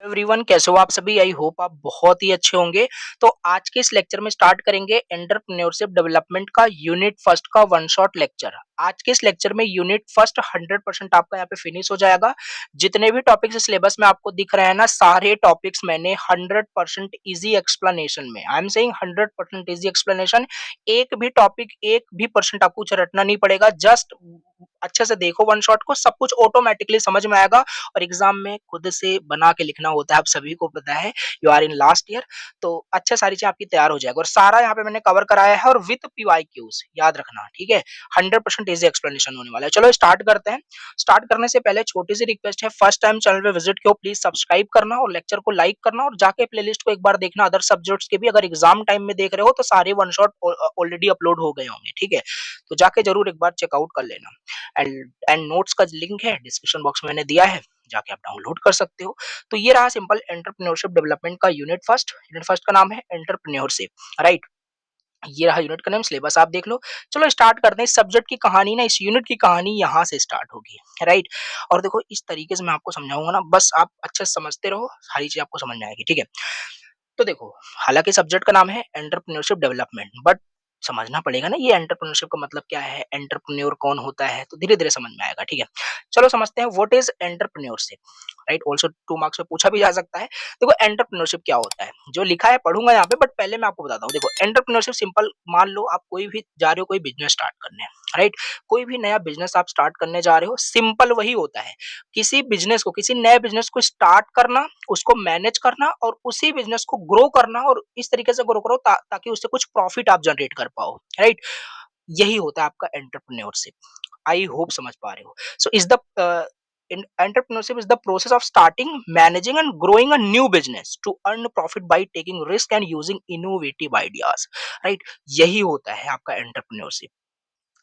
Everyone, कैसे हो आप सभी? आई होप आप बहुत ही अच्छे होंगे। तो आज के इस लेक्चर में स्टार्ट करेंगे एंटरप्रेन्योरशिप डेवलपमेंट का यूनिट फर्स्ट का वन शॉट लेक्चर। आज के इस लेक्चर में यूनिट फर्स्ट 100% आपका यहाँ पे फिनिश हो जाएगा। जितने भी टॉपिक्स सिलेबस में आपको दिख रहे हैं ना, सारे टॉपिक्स मैंने 100% इजी एक्सप्लेनेशन में, I am saying 100% easy explanation. एक भी टॉपिक, एक भी परसेंट आपको कुछ रटना नहीं पड़ेगा। जस्ट अच्छे से देखो वन शॉट को, सब कुछ ऑटोमेटिकली समझ में आएगा। और एग्जाम में खुद से बना के लिखना होता है, आप सभी को पता है। You are in last year, तो अच्छा सारी चीज आपकी तैयार हो जाएगी। और सारा यहाँ पे मैंने कवर कराया है, और विथ पीवाईक्यूज याद रखना, ठीक है। 100% इजी एक्सप्लेनेशन होने वाला है। चलो स्टार्ट करते हैं। स्टार्ट करने से पहले छोटी सी रिक्वेस्ट है, फर्स्ट टाइम चैनल पे विजिट किया प्लीज सब्सक्राइब करना और लेक्चर को लाइक करना, और जाके प्लेलिस्ट को एक बार देखना अदर सब्जेक्ट्स के भी। अगर एग्जाम टाइम में देख रहे हो तो सारे वन शॉट ऑलरेडी अपलोड हो गए होंगे, ठीक है। तो जाके जरूर एक बार चेकआउट कर लेना। एंड नोट्स का लिंक है डिस्क्रिप्शन बॉक्स में मैंने दिया है, जाके आप डाउनलोड कर सकते हो। तो ये रहा सिंपल एंटरप्रेन्योरशिप डेवलपमेंट का यूनिट फर्स्ट। यूनिट फर्स्ट का नाम है एंटरप्रेन्योरशिप, राइट। ये रहा यूनिट का नेम, सिलेबस आप देख लो। चलो स्टार्ट करते हैं। इस सब्जेक्ट की कहानी ना, इस यूनिट की कहानी यहाँ से स्टार्ट होगी, राइट। और देखो इस तरीके से मैं आपको समझाऊंगा ना, बस आप अच्छे से समझते रहो, सारी चीज आपको समझ में आएगी, ठीक है। तो देखो, हालांकि सब्जेक्ट का नाम है एंटरप्रेन्योरशिप डेवलपमेंट, बट समझना पड़ेगा ना ये एंटरप्रेन्योरशिप का मतलब क्या है, एंटरप्रेन्योर कौन होता है, तो धीरे धीरे समझ में आएगा, ठीक है। चलो समझते हैं what is entrepreneurship, right. Also 2 marks में पूछा भी जा सकता है। देखो एंटरप्रेन्योरशिप क्या होता है, जो लिखा है पढ़ूंगा यहाँ पे, बट पहले मैं आपको बताता हूँ। देखो एंटरप्रेन्योरशिप सिंपल, मान लो आप कोई भी जा रहे हो कोई बिजनेस स्टार्ट करने, राइट। कोई भी नया बिजनेस आप स्टार्ट करने जा रहे हो, सिंपल वही होता है। किसी बिजनेस को, किसी नए बिजनेस को स्टार्ट करना, उसको मैनेज करना, और उसी बिजनेस को ग्रो करना, और इस तरीके से ग्रो करो ताकि उससे कुछ प्रॉफिट आप जनरेट कर पाओ, राइट। यही होता है आपका एंटरप्रेन्योरशिप। आई होप समझ पा रहे हो। So is the entrepreneurship is the process of starting, managing and growing a new business to earn profit by taking risk and using innovative ideas, right। यही होता है आपका एंटरप्रेन्योरशिप।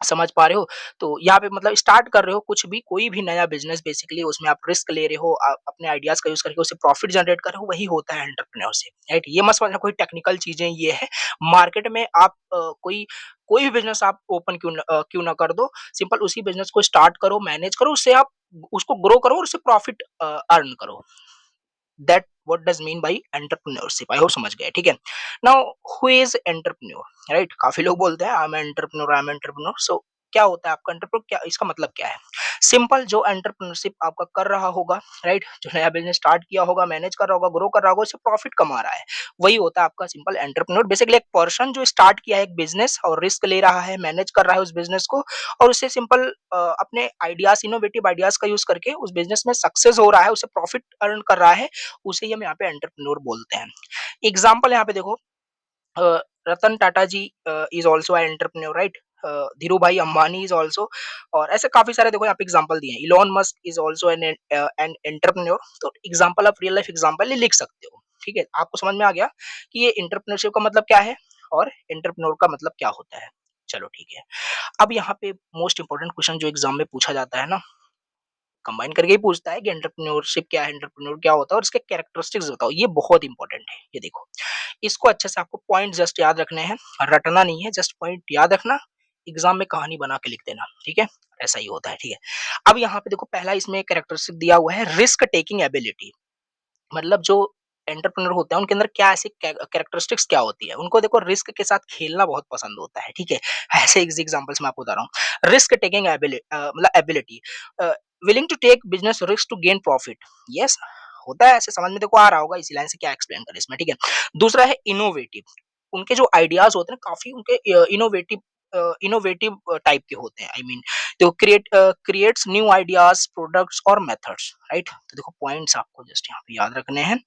समझ पा रहे हो? तो यहाँ पे मतलब स्टार्ट कर रहे हो कुछ भी, कोई भी नया बिज़नेस, बेसिकली उसमें आप रिस्क ले रहे हो, अपने आइडियाज़ का यूज़ करके उससे प्रॉफिट जनरेट कर रहे हो, वही होता है एंटरप्रेन्योरशिप, राइट? ये मत समझना कोई टेक्निकल चीज़ें ये है। मार्केट में आप कोई कोई भी बिज़नेस आप ओपन क्यों ना कर दो, सिंपल उसी बिज़नेस को स्टार्ट करो, मैनेज करो, उससे आप उसको ग्रो करो और उससे प्रॉफिट अर्न करो। That what does mean by entrepreneurship. I hope समझ गए, ठीक है। Now who is entrepreneur, right? काफ़ी लोग बोलते हैं आई एम एंटरप्रेन्योर। सो क्या होता है आपका एंटरप्रेन्योर, क्या इसका मतलब क्या है? सिंपल, जो एंटरप्रेन्योरशिप आपका कर रहा होगा, राइट, जो नया बिजनेस स्टार्ट किया होगा, मैनेज कर रहा होगा, ग्रो कर रहा होगा, उससे प्रॉफिट कमा रहा है, वही होता है आपका सिंपल एंटरप्रेन्योर। बेसिकली एक पर्सन जो स्टार्ट किया है एक बिजनेस और रिस्क ले रहा है, मैनेज कर रहा है उस बिजनेस को, और उससे सिंपल अपने आइडियाज, इनोवेटिव आइडियाज का यूज करके उस बिजनेस में सक्सेस हो रहा है, उससे प्रॉफिट अर्न कर रहा है, उसे ही हम यहाँ पे एंटरप्रेन्योर बोलते हैं। एग्जाम्पल यहाँ पे देखो, Ratan Tata ji is also entrepreneur, right. Dhirubhai Ambani is also, और ऐसे काफी सारे देखो यहाँ पे एग्जांपल दिए हैं। Elon Musk is also an entrepreneur. तो एग्जांपल, आप रियल लाइफ एग्जांपल लिख सकते हो, ठीक है। आपको समझ में आ गया कि ये एंटरप्रेन्योरशिप का मतलब क्या है और एंटरप्रेन्योर का मतलब क्या होता है। चलो ठीक है। अब यहाँ पे मोस्ट इंपॉर्टेंट क्वेश्चन जो एग्जाम में पूछा जाता है ना, कंबाइन करके ही पूछता है कि एंटरप्रेन्योरशिप क्या है, एंटरप्रेन्योर क्या होता है, और इसके कैरेक्टरिस्टिक्स बताओ। ये बहुत इंपॉर्टेंट है, ये देखो। इसको अच्छे से आपको पॉइंट जस्ट याद रखने हैं, रटना नहीं है, जस्ट पॉइंट याद रखना। एग्जाम में कहानी बना के लिख देना, ठीक है। ऐसा ही होता है, ठीक है। अब यहाँ पे देखो, पहला इसमें कैरेक्टरिस्टिक दिया हुआ है, रिस्क टेकिंग एबिलिटी। मतलब जो एंटरप्रेन्योर होते हैं उनके अंदर क्या ऐसी कैरेक्टरिस्टिक्स क्या होती है, उनको देखो रिस्क के साथ खेलना बहुत पसंद होता है, ठीक है। ऐसे एग्जांपल्स मैं आपको बता रहा हूँ। रिस्क टेकिंग एबिलिटी, मतलब ability, willing to take business risk to gain profit. Yes, होता है ऐसे, समझ में देखो आ रहा होगा, इसी लाइन से क्या एक्सप्लेन करें इसमें, ठीक है। दूसरा है इनोवेटिव। उनके जो आइडियाज होते हैं काफी उनके इनोवेटिव इनोवेटिव टाइप के होते हैं, आई मीन तो क्रिएट्स न्यू आइडियाज, प्रोडक्ट्स और मेथड्स, राइट। तो देखो पॉइंट्स आपको जस्ट यहाँ पे याद रखने हैं।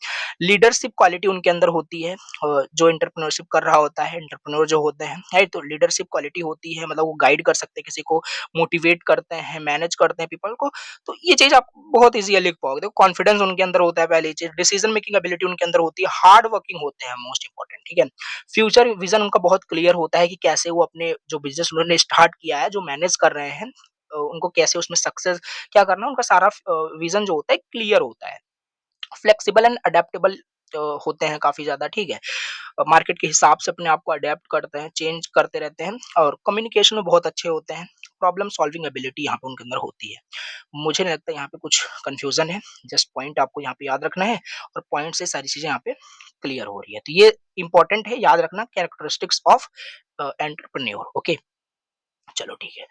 लीडरशिप क्वालिटी उनके अंदर होती है, जो एंटरप्रेन्योरशिप कर रहा होता है, एंटरप्रेन्योर जो होते हैं, राइट। तो लीडरशिप क्वालिटी होती है, मतलब वो गाइड कर सकते हैं किसी को, मोटिवेट करते हैं, मैनेज करते हैं पीपल को। तो ये चीज आप बहुत इजीली लिख पाओगे। देखो कॉन्फिडेंस उनके अंदर होता है, पहली चीज। डिसीजन मेकिंग एबिलिटी उनके अंदर होती है। हार्ड वर्किंग होते हैं, मोस्ट इंपॉर्टेंट, ठीक है। फ्यूचर विजन उनका बहुत क्लियर होता है कि कैसे वो अपने जो बिजनेस उन्होंने स्टार्ट किया है, जो मैनेज कर रहे हैं, उनको कैसे उसमें सक्सेस क्या करना है, उनका सारा विजन जो होता है क्लियर होता है। फ्लेक्सिबल एंड अडेप्टेबल होते हैं काफी ज्यादा, ठीक है। मार्केट के हिसाब से अपने आप को अडेप्ट करते हैं, चेंज करते रहते हैं, और कम्युनिकेशन में बहुत अच्छे होते हैं। प्रॉब्लम सॉल्विंग एबिलिटी यहाँ पे उनके अंदर होती है। मुझे नहीं लगता यहाँ पे कुछ कंफ्यूजन है, जस्ट पॉइंट आपको यहाँ पे याद रखना है और पॉइंट से सारी चीजें यहाँ पे क्लियर हो रही है। तो ये इंपॉर्टेंट है, याद रखना कैरेक्टरिस्टिक्स ऑफ एंटरप्रेन्योर। ओके, चलो ठीक है।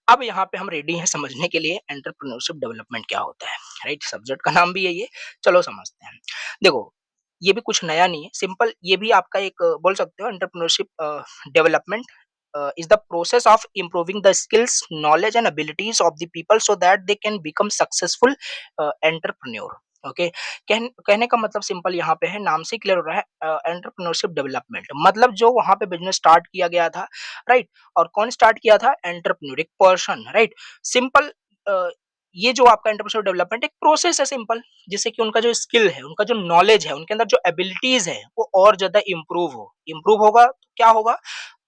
अब यहाँ पे हम रेडी हैं समझने के लिए एंटरप्रेन्योरशिप डेवलपमेंट क्या होता है, राइट? सब्जेक्ट का नाम भी यही है, चलो समझते हैं। देखो, ये भी कुछ नया नहीं है, सिंपल ये भी आपका एक बोल सकते हो entrepreneurship development is the process of improving the skills, knowledge and abilities of the people so that they can become successful entrepreneur। Okay, कहने का मतलब सिंपल यहाँ पे है, नाम से क्लियर हो रहा है एंटरप्रेन्योरशिप डेवलपमेंट मतलब जो वहां पे बिजनेस स्टार्ट किया गया था, राइट? और कौन स्टार्ट किया था? एंटरप्रेन्योर, एक पर्सन, राइट? सिंपल ये जो आपका एंटरप्रेन्योर डेवलपमेंट एक प्रोसेस है सिंपल, जिससे कि उनका जो स्किल है, उनका जो नॉलेज है, उनके अंदर जो एबिलिटीज है वो और ज्यादा इंप्रूव होगा तो क्या होगा?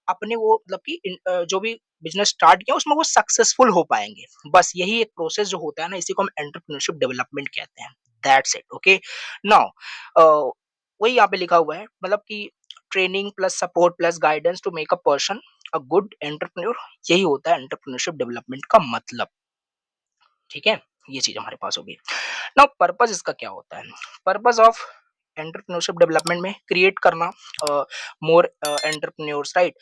अपने वो मतलब कि जो भी बिजनेस स्टार्ट किया उसमें वो सक्सेसफुल हो पाएंगे। बस यही एक प्रोसेस जो होता है ना, इसी को हम एंटरप्रेन्योरशिप डेवलपमेंट कहते हैं। That's it. ओके, नाउ वही यहाँ पे लिखा हुआ है, मतलब कि training plus support plus guidance to make a person a good entrepreneur, यही होता है एंटरप्रेन्योरशिप डेवलपमेंट का मतलब। ठीक है, ये चीज हमारे पास होगी। नाउ पर्पस इसका क्या होता है? पर्पस ऑफ एंटरप्रेन्योरशिप डेवलपमेंट में क्रिएट करना more entrepreneurs, right?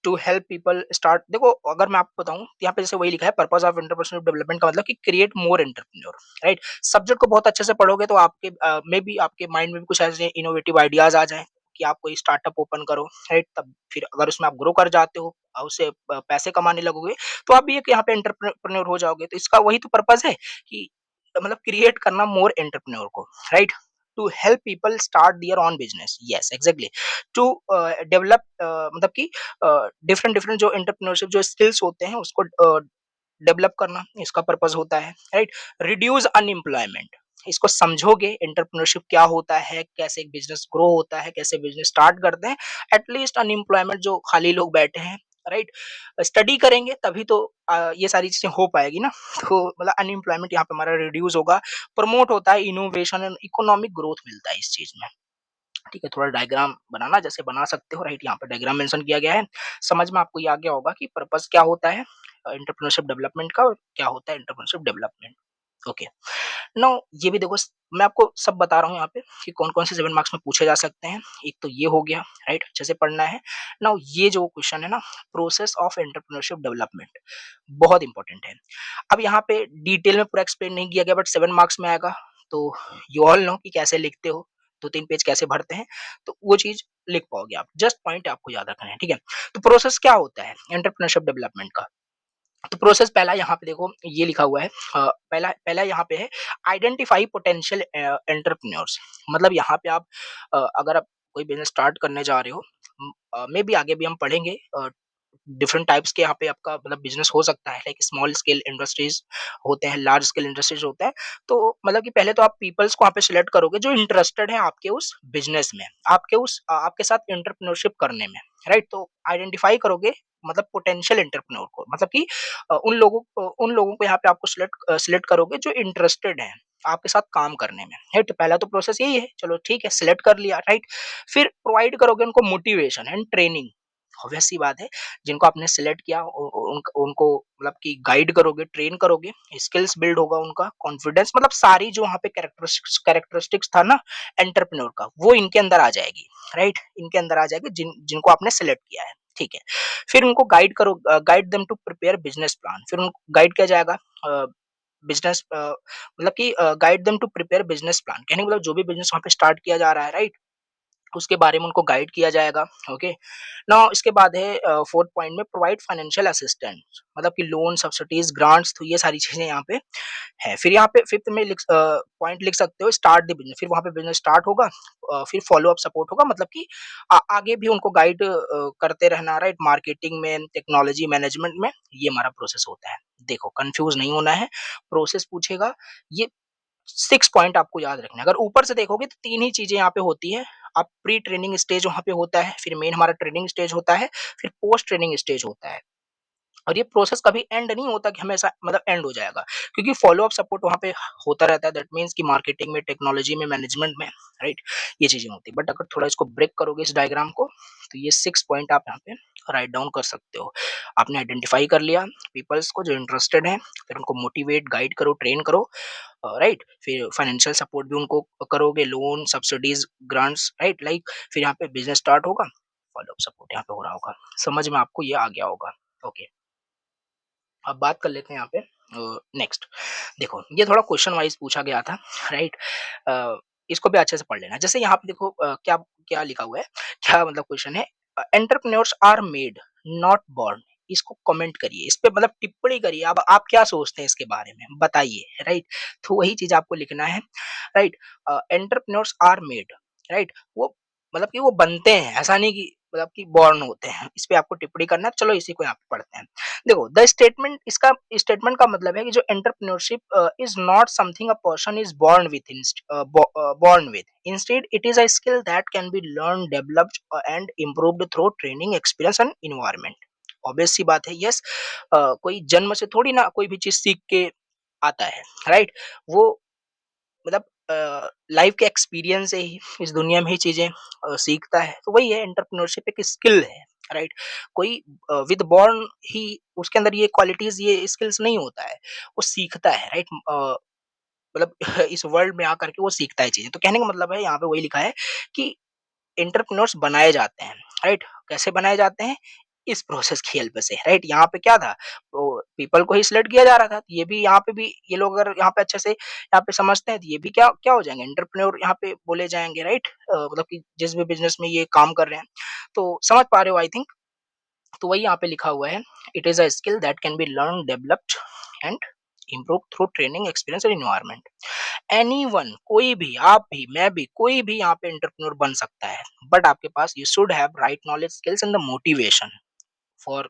To help people start. देखो, अगर मैं आपको बताऊं, यहाँ पे जैसे वही लिखा है, पर्पस ऑफ एंटरप्रेन्योरशिप डेवलपमेंट का मतलब कि create more entrepreneur, right? Subject को बहुत अच्छे से पढ़ोगे तो आपके मे बी आपके माइंड में भी कुछ ऐसे इनोवेटिव आइडियाज आ जाए कि आप कोई स्टार्टअप ओपन करो, राइट? तब फिर अगर उसमें आप ग्रो कर जाते हो और उससे पैसे कमाने लगोगे तो आप भी एक यहाँ पे एंटरप्रेन्योर हो जाओगे। तो इसका वही तो पर्पस है कि मतलब क्रिएट करना मोर एंटरप्रेन्योर को, right? To help people start their own business, yes exactly. To develop मतलब कि डिफरेंट डिफरेंट जो एंटरप्रेन्योरशिप जो स्किल्स होते हैं उसको डेवलप करना, इसका पर्पस होता है, राइट? रिड्यूस अनएम्प्लॉयमेंट, इसको समझोगे एंटरप्रेन्योरशिप क्या होता है, कैसे एक बिजनेस ग्रो होता है, कैसे बिजनेस स्टार्ट करते हैं, एटलीस्ट अनएम्प्लॉयमेंट जो खाली लोग बैठे हैं, राइट? स्टडी करेंगे तभी तो ये सारी चीजें हो पाएगी ना। तो मतलब अनएम्प्लॉयमेंट यहाँ पे हमारा रिड्यूस होगा, प्रमोट होता है इनोवेशन एंड इकोनॉमिक ग्रोथ मिलता है इस चीज में। ठीक है, थोड़ा डायग्राम बनाना जैसे बना सकते हो, राइट? यहाँ पे डायग्राम मेंशन किया गया है, समझ में आपको ये आ गया होगा कि पर्पस क्या होता है एंटरप्रेन्योरशिप डेवलपमेंट का और क्या होता है एंटरप्रेन्योरशिप डेवलपमेंट। ओके, नाउ ये भी देखो, मैं आपको सब बता रहा हूँ यहाँ पे कि कौन कौन से 7 मार्क्स में पूछे जा सकते हैं। एक तो ये हो गया, राइट? अच्छे से पढ़ना है। नाउ ये जो क्वेश्चन है ना, प्रोसेस ऑफ एंटरप्रेन्योरशिप डेवलपमेंट, बहुत इंपॉर्टेंट है। अब यहाँ पे डिटेल में पूरा एक्सप्लेन नहीं किया गया बट 7 मार्क्स में आएगा, तो यू ऑल नो कि कैसे लिखते हो, 2-3 पेज कैसे भरते हैं, तो वो चीज़ लिख पाओगे आप। जस्ट पॉइंट आपको याद रखना है, ठीक है? तो प्रोसेस क्या होता है एंटरप्रेन्योरशिप डेवलपमेंट का? तो प्रोसेस पहला यहाँ पे देखो ये लिखा हुआ है, पहला पहला यहाँ पे है आइडेंटिफाई पोटेंशियल एंटरप्रेन्योर्स। मतलब यहाँ पे आप अगर आप कोई बिजनेस स्टार्ट करने जा रहे हो, मे बी आगे भी हम पढ़ेंगे, डिफरेंट टाइप्स के यहाँ पे आपका मतलब बिजनेस हो सकता है, लाइक स्मॉल स्केल इंडस्ट्रीज होते हैं, लार्ज स्केल इंडस्ट्रीज होते हैं। तो मतलब कि पहले तो आप पीपल्स को यहाँ पे सिलेक्ट करोगे जो इंटरेस्टेड है आपके उस बिजनेस में, आपके उस आपके साथ एंटरप्रेन्योरशिप करने में, राइट? तो आइडेंटिफाई करोगे मतलब पोटेंशियल एंटरप्रेन्योर को, मतलब कि उन लोगों को यहाँ पे आपको सिलेक्ट करोगे जो इंटरेस्टेड हैं आपके साथ काम करने में, राइट? तो पहला तो प्रोसेस यही है, चलो ठीक है, सिलेक्ट कर लिया, राइट? फिर प्रोवाइड करोगे उनको मोटिवेशन एंड ट्रेनिंग, ऑब्वियस सी बात है, जिनको आपने सिलेक्ट किया उनको मतलब कि गाइड करोगे, ट्रेन करोगे, स्किल्स बिल्ड होगा, उनका कॉन्फिडेंस, मतलब सारी जो वहाँ पे कैरेक्टरिस्टिक्स था ना एंटरप्रेन्योर का, वो इनके अंदर आ जाएगी, राइट? इनके अंदर आ जाएगी जिनको आपने सिलेक्ट किया है, ठीक है? फिर उनको guide them to prepare business plan, फिर उनको गाइड किया जाएगा बिजनेस मतलब कि guide them to prepare business plan, कहने का मतलब जो भी बिजनेस वहाँ पे स्टार्ट किया जा रहा है, राइट? उसके बारे में उनको गाइड किया जाएगा। ओके, नाउ इसके बाद है फोर्थ पॉइंट में प्रोवाइड फाइनेंशियल असिस्टेंस, मतलब कि लोन, सब्सिडीज, ग्रांट्स, तो ये सारी चीजें यहाँ पे है। फिर यहाँ पे फिफ्थ में पॉइंट लिख सकते हो स्टार्ट द बिजनेस, फिर वहाँ पे बिजनेस स्टार्ट होगा, फिर फॉलो अप सपोर्ट होगा, मतलब कि आगे भी उनको गाइड करते रहना, राइट? मार्केटिंग में, टेक्नोलॉजी मैनेजमेंट में, ये हमारा प्रोसेस होता है। देखो, कंफ्यूज नहीं होना है, प्रोसेस पूछेगा, ये 6 पॉइंट आपको याद रखना है। अगर ऊपर से देखोगे तो 3 ही चीज़ें यहाँ पे होती है। अब प्री ट्रेनिंग स्टेज वहाँ पे होता है, फिर मेन हमारा ट्रेनिंग स्टेज होता है, फिर पोस्ट ट्रेनिंग स्टेज होता है। और ये प्रोसेस कभी एंड नहीं होता कि हमेशा मतलब एंड हो जाएगा, क्योंकि फॉलो अप सपोर्ट वहाँ पे होता रहता है। दैट मीन्स कि मार्केटिंग में, टेक्नोलॉजी में, मैनेजमेंट में, राइट? ये चीज़ें होती हैं। बट अगर थोड़ा इसको ब्रेक करोगे इस डायग्राम को, तो ये 6 पॉइंट आप यहाँ पे राइट डाउन कर सकते हो। आपने आइडेंटिफाई कर लिया पीपल्स को जो इंटरेस्टेड हैं, फिर उनको मोटिवेट, गाइड करो, ट्रेन करो, राइट? फिर फाइनेंशियल सपोर्ट भी उनको करोगे, loan, subsidies, grants, right? Like फिर यहाँ पे बिज़नेस स्टार्ट होगा, फॉलो अप सपोर्ट यहाँ पे हो रहा होगा। समझ में आपको ये आ गया होगा। ओके। अब बात कर लेते हैं यहाँ पे नेक्स्ट। देखो ये थोड़ा क्वेश्चन वाइज पूछा गया था, राइट? इसको भी अच्छे से पढ़ लेना। जैसे यहाँ पे देखो क्या क्या लिखा हुआ है, क्या मतलब क्वेश्चन है, entrepreneurs are made not born. इसको कमेंट करिए, इस पे मतलब टिप्पणी करिए। अब आप क्या सोचते हैं इसके बारे में बताइए, राइट? तो वही चीज आपको लिखना है, right? Entrepreneurs are made, right? वो मतलब कि वो बनते हैं, ऐसा नहीं कि मतलब कि बॉर्न होते हैं। इस पे आपको टिप्पणी करना है। चलो इसी को यहाँ पे पढ़ते हैं। देखो द स्टेटमेंट, इसका स्टेटमेंट का मतलब है कि जो entrepreneurship is not something a person is born with, born with, instead it is a skill that can be learn, developed and improved through training, experience and environment. Obvious सी बात है, yes. कोई जन्म से थोड़ी ना कोई भी चीज सीख के आता है, राइट? वो मतलब लाइफ के एक्सपीरियंस से ही इस दुनिया में ही चीजें सीखता है। तो वही है, एंटरप्रेन्योरशिप एक स्किल है, राइट? कोई विद बॉर्न ही उसके अंदर ये क्वालिटीज, ये स्किल्स नहीं होता है, वो सीखता है, राइट? मतलब इस वर्ल्ड में आकर के वो सीखता है चीजें। तो कहने का मतलब है यहाँ पे वही लिखा है कि एंटरप्रेन्योर्स बनाए जाते हैं, राइट? कैसे बनाए जाते हैं? इस प्रोसेस की हेल्प से, राइट? यहाँ पे क्या था, तो पीपल को ही सिलेक्ट किया जा रहा था। ये भी यहाँ पे भी ये लोग अगर यहाँ पे अच्छे से यहाँ पे समझते हैं, तो ये भी क्या क्या हो जाएंगे, एंटरप्रेन्योर यहाँ पे बोले जाएंगे, राइट? मतलब कि जिस भी बिजनेस में ये काम कर रहे हैं, तो समझ पा रहे हो आई थिंक। तो वही यहाँ पे लिखा हुआ है, it is a skill that can be learn, developed and improve through training, experience and environment. Anyone, कोई भी, आप भी, मैं भी, कोई भी यहाँ पे एंटरप्रेन्योर बन सकता है। बट आपके पास you should have right knowledge, skills and the motivation for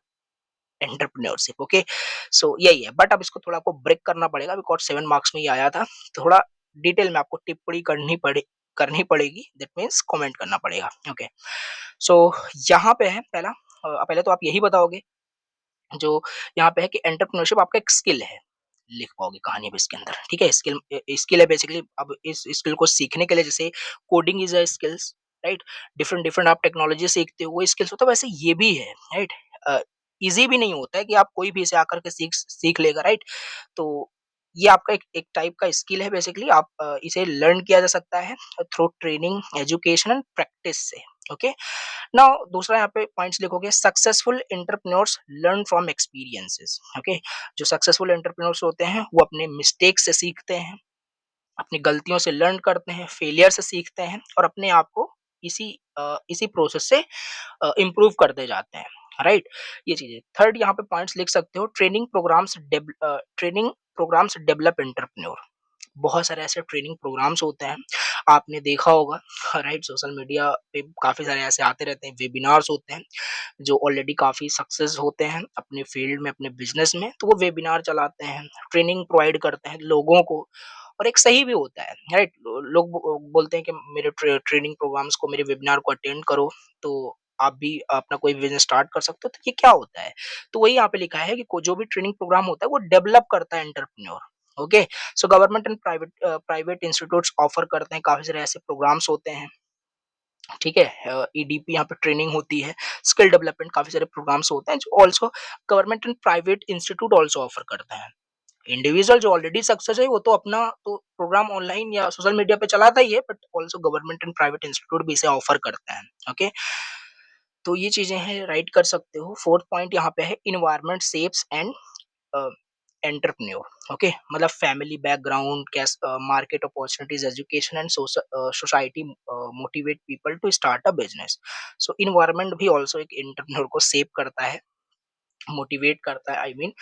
entrepreneurship. Okay, so यही है। बट अब इसको थोड़ा आपको ब्रेक करना पड़ेगा, बिकॉज 7 मार्क्स में ये आया था। थोड़ा डिटेल में आपको टिप्पणी करनी पड़ेगी, दैट मीन्स कमेंट करना पड़ेगा। ओके, सो यहाँ पे है पहला, पहले तो आप यही बताओगे जो यहाँ पे है कि एंटरप्रेन्योरशिप आपका एक स्किल है। लिख पाओगे कहानी अब इसके अंदर, ठीक है? स्किल है बेसिकली। अब इस स्किल को सीखने के लिए, जैसे coding is a skills, right? Different different आप टेक्नोलॉजी सीखते हो, वो स्किल्स होता है, वैसे ये भी है, राइट? इजी भी नहीं होता है कि आप कोई भी इसे आकर के सीख सीख लेगा, राइट? तो ये आपका एक एक टाइप का स्किल है बेसिकली। आप इसे लर्न किया जा सकता है through training, education and practice से। ओके, नाउ दूसरा यहाँ पे पॉइंट्स लिखोगे, successful entrepreneurs learn from experiences. Okay, जो सक्सेसफुल एंटरप्रेन्योर्स होते हैं वो अपने मिस्टेक से सीखते हैं, अपनी गलतियों से लर्न करते हैं, फेलियर से सीखते हैं, और अपने आप को इसी प्रोसेस से इम्प्रूव करते जाते हैं, राइट? ये चीजें। थर्ड यहाँ पे पॉइंट्स लिख सकते हो, ट्रेनिंग प्रोग्राम्स डेवलप एंटरप्रेन्योर। बहुत सारे ऐसे ट्रेनिंग प्रोग्राम्स होते हैं, आपने देखा होगा, राइट? सोशल मीडिया पे काफी सारे ऐसे आते रहते हैं, वेबिनार्स होते हैं जो ऑलरेडी काफी सक्सेस होते हैं अपने फील्ड में, अपने बिजनेस में। तो वो वेबिनार चलाते हैं, ट्रेनिंग प्रोवाइड करते हैं लोगों को, और एक सही भी होता है, राइट? लोग बोलते हैं कि मेरे ट्रेनिंग प्रोग्राम्स को, मेरे वेबिनार को अटेंड करो, तो आप भी अपना कोई बिजनेस स्टार्ट कर सकते हो। तो ये क्या होता है, तो वही यहाँ पे लिखा है कि जो भी ट्रेनिंग प्रोग्राम होता है वो डेवलप करता है entrepreneur. Okay, so government and private institutes offer करते हैं, काफी सारे ऐसे प्रोग्राम्स होते हैं, ठीक है? ईडीपी यहाँ पे ट्रेनिंग होती है, स्किल डेवलपमेंट, काफी सारे प्रोग्राम्स होते हैं जो also government and private institute also offer करते हैं। इंडिविजुअल जो ऑलरेडी सक्सेस है वो तो अपना तो प्रोग्राम ऑनलाइन या सोशल मीडिया पे चलाता ही है, but also government and private institute भी इसे ऑफर करते हैं। ओके, तो ये चीजें हैं, राइट कर सकते हो। फोर्थ पॉइंट यहाँ पे है, environment shapes and entrepreneur. Okay, मतलब family background, caste market opportunities, education and society motivate people to start a business. So environment भी ऑल्सो एक एंटरप्रेन्योर को शेप करता है, मोटिवेट करता है, आई मीन।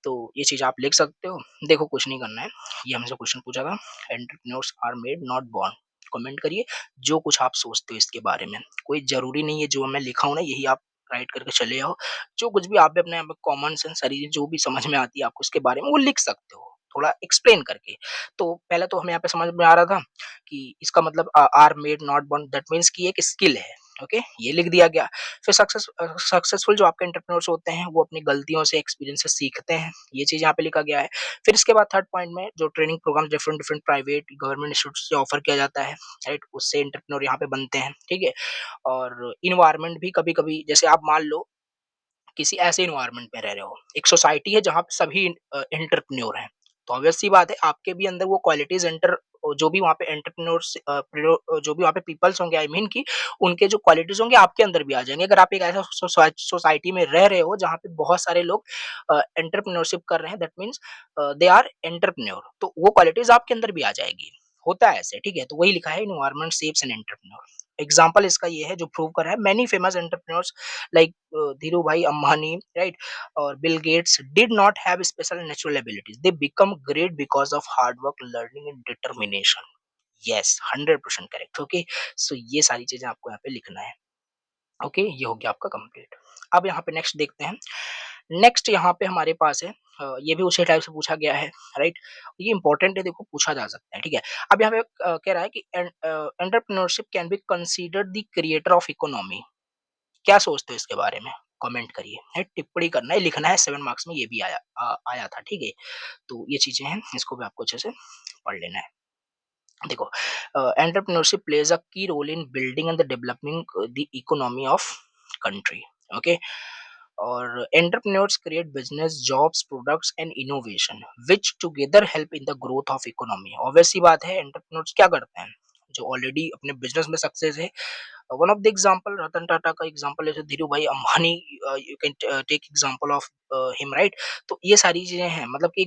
तो ये चीज आप लिख सकते हो। देखो कुछ नहीं करना है, ये हमसे क्वेश्चन पूछा था, entrepreneurs are made not born. Comment करिए जो कुछ आप सोचते हो इसके बारे में। कोई जरूरी नहीं है जो मैं लिखा हूं ना यही आप राइट करके चले आओ। जो कुछ भी आप भी अपने कॉमन सेंस सारी जो भी समझ में आती है आपको उसके बारे में वो लिख सकते हो, थोड़ा एक्सप्लेन करके। तो पहले तो हमें यहाँ पे समझ में आ रहा था कि इसका मतलब are made not born, that means कि एक स्किल है, ओके, ये लिख दिया गया। फिर सक्सेसफुल जो आपके एंटरप्रेन्योर्स होते हैं वो अपनी गलतियों से, एक्सपीरियंस से सीखते हैं, ये चीज़ यहाँ पे लिखा गया है। फिर इसके बाद थर्ड पॉइंट में जो training programme different different private government institute से ऑफर किया जाता है, राइट, उससे एंटरप्रेन्योर यहाँ पे बनते हैं, ठीक है। और इन्वायरमेंट भी कभी कभी, जैसे आप मान लो किसी ऐसे इन्वायरमेंट में रह रहे हो, एक सोसाइटी है जहाँ पे सभी एंटरप्रेन्योर हैं, तो ऑब्वियस सी बात है आपके भी अंदर वो क्वालिटीज जो भी वहाँ पे एंटरप्रेन्योर्स जो भी वहाँ पे पीपल्स होंगे, आई मीन कि उनके जो क्वालिटीज होंगे आपके अंदर भी आ जाएंगे। अगर आप एक ऐसा सोसाइटी में रह रहे हो जहाँ पे बहुत सारे लोग एंटरप्रेन्योरशिप कर रहे हैं, that means they are entrepreneur, तो वो क्वालिटीज आपके अंदर भी आ जाएगी। होता है ऐसे, ठीक है। तो वही लिखा है, environment saves an entrepreneur. Example इसका ये है जो प्रूव कर रहा है, many famous entrepreneurs like Dhirubhai Ambani, right, or Bill Gates did not have special natural abilities. They become great because of hard work, learning and determination. Yes, 100% correct. Okay, so ये सारी चीजें आपको यहाँ पे लिखना है। ओके, ये हो गया आपका कंप्लीट। अब यहाँ पे नेक्स्ट देखते हैं। नेक्स्ट यहाँ पे हमारे पास है, ये भी उसी टाइप से पूछा गया है, राइट। ये इंपॉर्टेंट है, देखो पूछा जा सकता है, ठीक है। अब यहाँ पे कह रहा है कि entrepreneurship can be considered the creator of economy. क्या सोचते हो इसके बारे में? कमेंट करिए, है टिप्पणी करना है, लिखना है। 7 मार्क्स में ये भी आया था, ठीक है। तो ये चीजें हैं, इसको भी आपको अच्छे से पढ़ लेना है। देखो, entrepreneurship plays a key role in building and the developing the economy of country. Okay, और entrepreneurs create business, jobs, products and innovation which together help in the growth of economy. Obvious सी बात है, entrepreneurs क्या करते हैं? जो already अपने business में सक्सेस है, one of the example Ratan Tata का एग्जांपल है, Dhirubhai Ambani, you can take example of him, right. तो ये सारी चीजें हैं, मतलब कि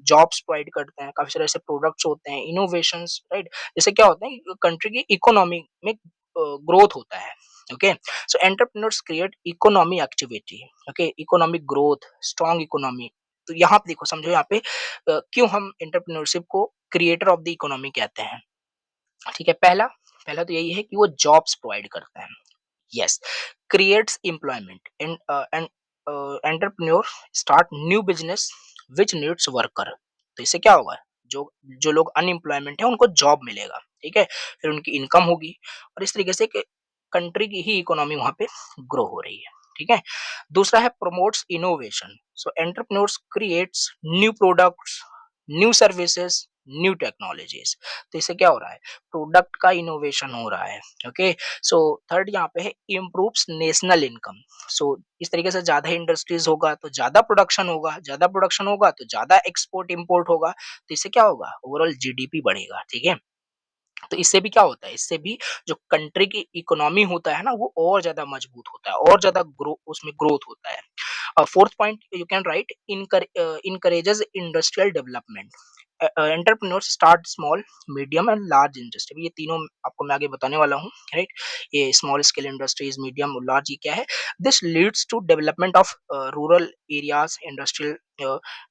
जॉब्स प्रोवाइड करते हैं, काफी सारे ऐसे प्रोडक्ट्स होते हैं, इनोवेशंस, राइट। जैसे क्या होता है, कंट्री की इकोनॉमी में ग्रोथ होता है। Okay, so entrepreneurs create economy activity, okay, economic growth, strong economy. तो यहाँ पे देखो, समझो यहाँ पे क्यों हम एंटरप्रेन्योरशिप को क्रिएटर ऑफ द इकोनॉमी कहते हैं, ठीक है। पहला पहला तो यही है कि वो जॉब्स प्रोवाइड करते हैं। Yes, creates employment and entrepreneur start new business which needs worker. तो इससे क्या होगा, जो जो लोग अनएम्प्लॉयमेंट है उनको जॉब मिलेगा, ठीक है। फिर उनकी इनकम होगी, और इस तरीके से कंट्री की ही इकोनॉमी वहां पे ग्रो हो रही है, ठीक है। दूसरा है promotes innovation. So entrepreneurs creates new products, new services, new technologies. तो इससे क्या हो रहा है, प्रोडक्ट का इनोवेशन हो रहा है। ओके, सो थर्ड यहाँ पे है इम्प्रूव्स नेशनल इनकम। सो इस तरीके से ज्यादा इंडस्ट्रीज होगा तो ज्यादा प्रोडक्शन होगा, ज्यादा प्रोडक्शन होगा तो ज्यादा एक्सपोर्ट इंपोर्ट होगा, तो इससे क्या होगा, ओवरऑल जीडीपी बढ़ेगा, ठीक है। तो इससे भी क्या होता है, इससे भी जो कंट्री की इकोनॉमी होता है ना, वो और ज्यादा मजबूत होता है, और ज्यादा ग्रो उसमें ग्रोथ होता है। Fourth point you can right, encourages industrial development. Entrepreneurs start small, medium and large industry. ये तीनों आपको मैं आगे बताने वाला हूँ, राइट। ये स्मॉल स्केल इंडस्ट्रीज, मीडियम और लार्ज, ये क्या है, this leads to development of rural areas, industrial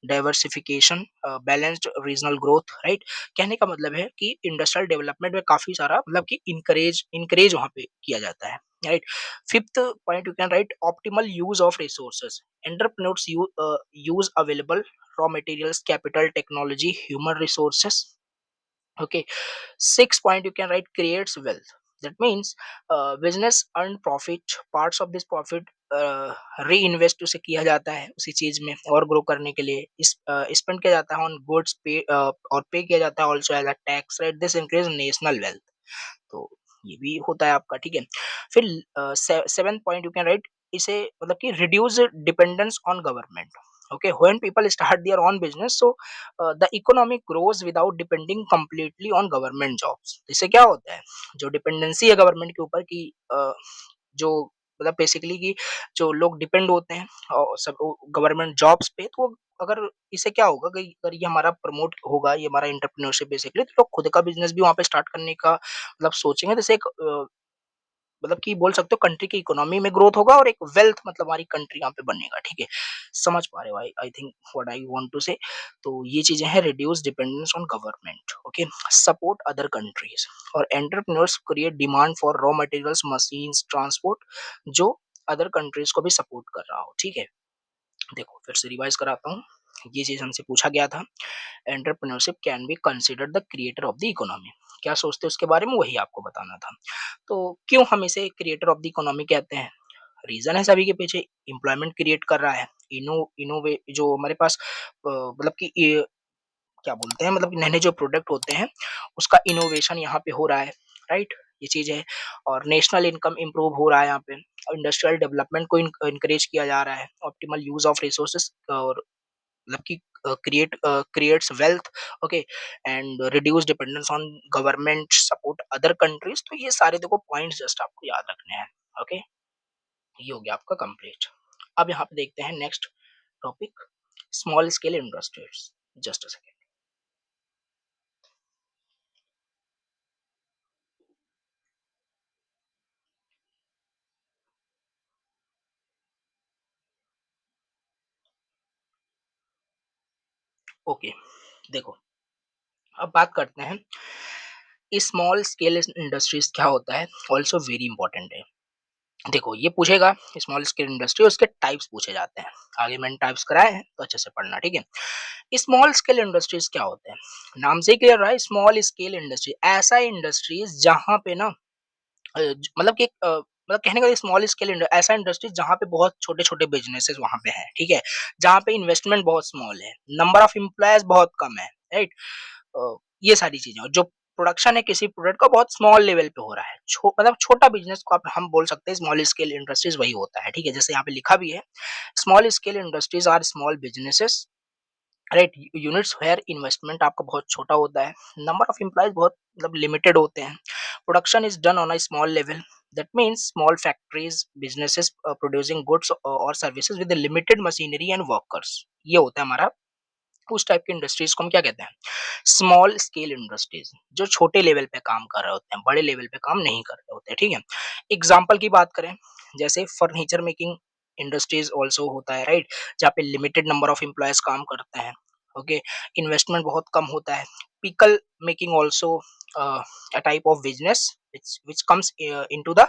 diversification, balanced regional growth, right. कहने का मतलब है कि इंडस्ट्रियल डेवलपमेंट में काफी सारा, मतलब कि इनकरेज वहां पे किया जाता है, right. Fifth point you can right, optimal use of resources. Entrepreneurs use available raw materials, capital, technology, human resources. Okay, sixth point you can write, creates wealth. That means business earn profit, parts of this profit reinvest उसे किया जाता है उसी चीज में और grow करने के लिए, इस स्पेंड किया जाता है ऑन गुड्स, पे और पे किया जाता है also as a tax, right. This increase national wealth. तो ये भी होता है आपका, ठीक है। फिर seventh point you can write, इसे मतलब कि reduce dependence on government. Okay, when people start their own business, so the economy grows without depending completely on government jobs. इससे क्या होता है, जो डिपेंडेंसी है गवर्नमेंट के ऊपर की, जो मतलब बेसिकली कि जो लोग डिपेंड होते हैं और सब गवर्नमेंट जॉब्स पे, तो अगर इससे क्या होगा कि अगर ये हमारा प्रमोट होगा, ये हमारा एंटरप्रेन्योरशिप बेसिकली, तो लोग खुद का बिजनेस भी वहाँ पे स्टार्ट करने का मतलब सोचेंगे। जैसे एक मतलब कि बोल सकते हो कंट्री की इकोनॉमी में ग्रोथ होगा और एक वेल्थ, मतलब हमारी कंट्री यहाँ पे बनेगा, ठीक है। समझ पा रहे हो I think what I want to say. तो ये चीजें हैं, reduce dependence on government, okay, support other countries, और entrepreneurs create demand for raw materials, machines, transport, जो अदर कंट्रीज को भी सपोर्ट कर रहा हो, ठीक है। देखो फिर से रिवाइज कराता हूँ, ये चीज हमसे पूछा गया था, entrepreneurship can be considered the creator of the economy. क्या सोचते हैं उसके बारे में वही आपको बताना था। तो क्यों हम इसे क्रिएटर ऑफ द इकोनॉमी कहते हैं? रीज़न है सभी के पीछे, एम्प्लॉयमेंट क्रिएट कर रहा है, इनोवे जो हमारे पास मतलब कि ये क्या बोलते हैं मतलब नए-नए जो प्रोडक्ट होते हैं, उसका इनोवेशन यहाँ पे हो रहा है, राइट? ये चीज़ है और नेशनल इनकम इम्प्रूव हो रहा है यहाँ पे और इंडस्ट्रियल डेवलपमेंट को इनकरेज किया जा रहा है, ऑप्टिमल यूज़ ऑफ रिसोर्सेज़ और मतलब कि creates wealth, okay, and reduce dependence on government support other countries. तो ये सारे देखो पॉइंट्स जस्ट आपको याद रखने हैं, ओके? ये हो गया आपका कंप्लीट। अब यहाँ पे देखते हैं next topic, small scale industries. Just a second. Okay, देखो अब बात करते हैं स्मॉल स्केल इंडस्ट्रीज क्या होता है, ऑल्सो वेरी इंपॉर्टेंट है। देखो ये पूछेगा स्मॉल स्केल इंडस्ट्री, उसके टाइप्स पूछे जाते हैं। आगे मैंने टाइप्स कराए हैं तो अच्छे से पढ़ना, ठीक है। स्मॉल स्केल इंडस्ट्रीज क्या होते हैं? नाम से ही क्लियर रहा है, स्मॉल स्केल इंडस्ट्री ऐसा इंडस्ट्रीज जहां पे ना मतलब कि मतलब कहने का स्मॉल स्केल ऐसा इंडस्ट्री जहाँ पे बहुत छोटे-छोटे बिज़नेसेस वहाँ पे हैं, ठीक है? जहाँ पे इन्वेस्टमेंट बहुत स्मॉल है, नंबर ऑफ एम्प्लॉइज़ बहुत कम है, राइट? ये सारी चीज़ें और जो प्रोडक्शन है किसी प्रोडक्ट का बहुत स्मॉल लेवल पे हो रहा है। मतलब छोटा बिज़नेस को आप हम बोल सकते हैं स्मॉल स्केल इंडस्ट्रीज़ वही होता है, ठीक है? जैसे यहाँ पे लिखा भी है, small scale industries are small businesses, right? Units where investment आपका बहुत छोटा होता है, नंबर ऑफ एम्प्लॉइज बहुत मतलब लिमिटेड होते हैं, production is done on a small level, that means small factories businesses producing goods और services with limited machinery and workers. ये होता है हमारा उस टाइप की इंडस्ट्रीज को हम क्या कहते हैं? स्मॉल स्केल इंडस्ट्रीज, जो छोटे लेवल पे काम कर रहे होते हैं, बड़े लेवल पे काम नहीं कर रहे होते, ठीक है? एग्जाम्पल की बात करें, जैसे फर्नीचर मेकिंग इंडस्ट्रीज ऑल्सो होता है, राइट? जहाँ पे लिमिटेड नंबर ऑफ एम्प्लॉयज काम करते हैं, ओके, इन्वेस्टमेंट बहुत कम होता है। Pickle making also a type of business which comes into the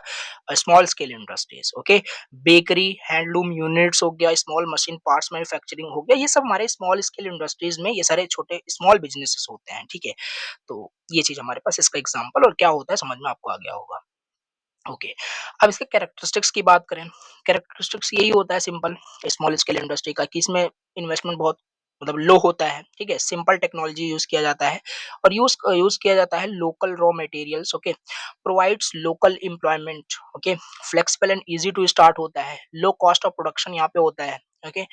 small scale industries, okay? Bakery, handloom units हो गया, स्मॉल मशीन पार्ट्स मैन्युफैक्चरिंग हो गया, ये सब हमारे स्मॉल स्केल इंडस्ट्रीज में ये सारे छोटे स्मॉल बिजनेसेस होते हैं, ठीक है? तो ये चीज हमारे पास इसका एग्जांपल और क्या होता है समझ में आपको आ गया होगा। ओके, अब इसके कैरेक्टरिस्टिक्स की बात करें, कैरेक्टरिस्टिक्स यही होता है सिंपल स्मॉल स्केल इंडस्ट्री का कि इसमें इन्वेस्टमेंट बहुत मतलब लो होता है, ठीक है? सिंपल टेक्नोलॉजी यूज किया जाता है और यूज किया जाता है local raw materials, okay, provides local employment, okay, flexible and easy to start होता है, लो कॉस्ट ऑफ प्रोडक्शन यहाँ पे होता है, okay,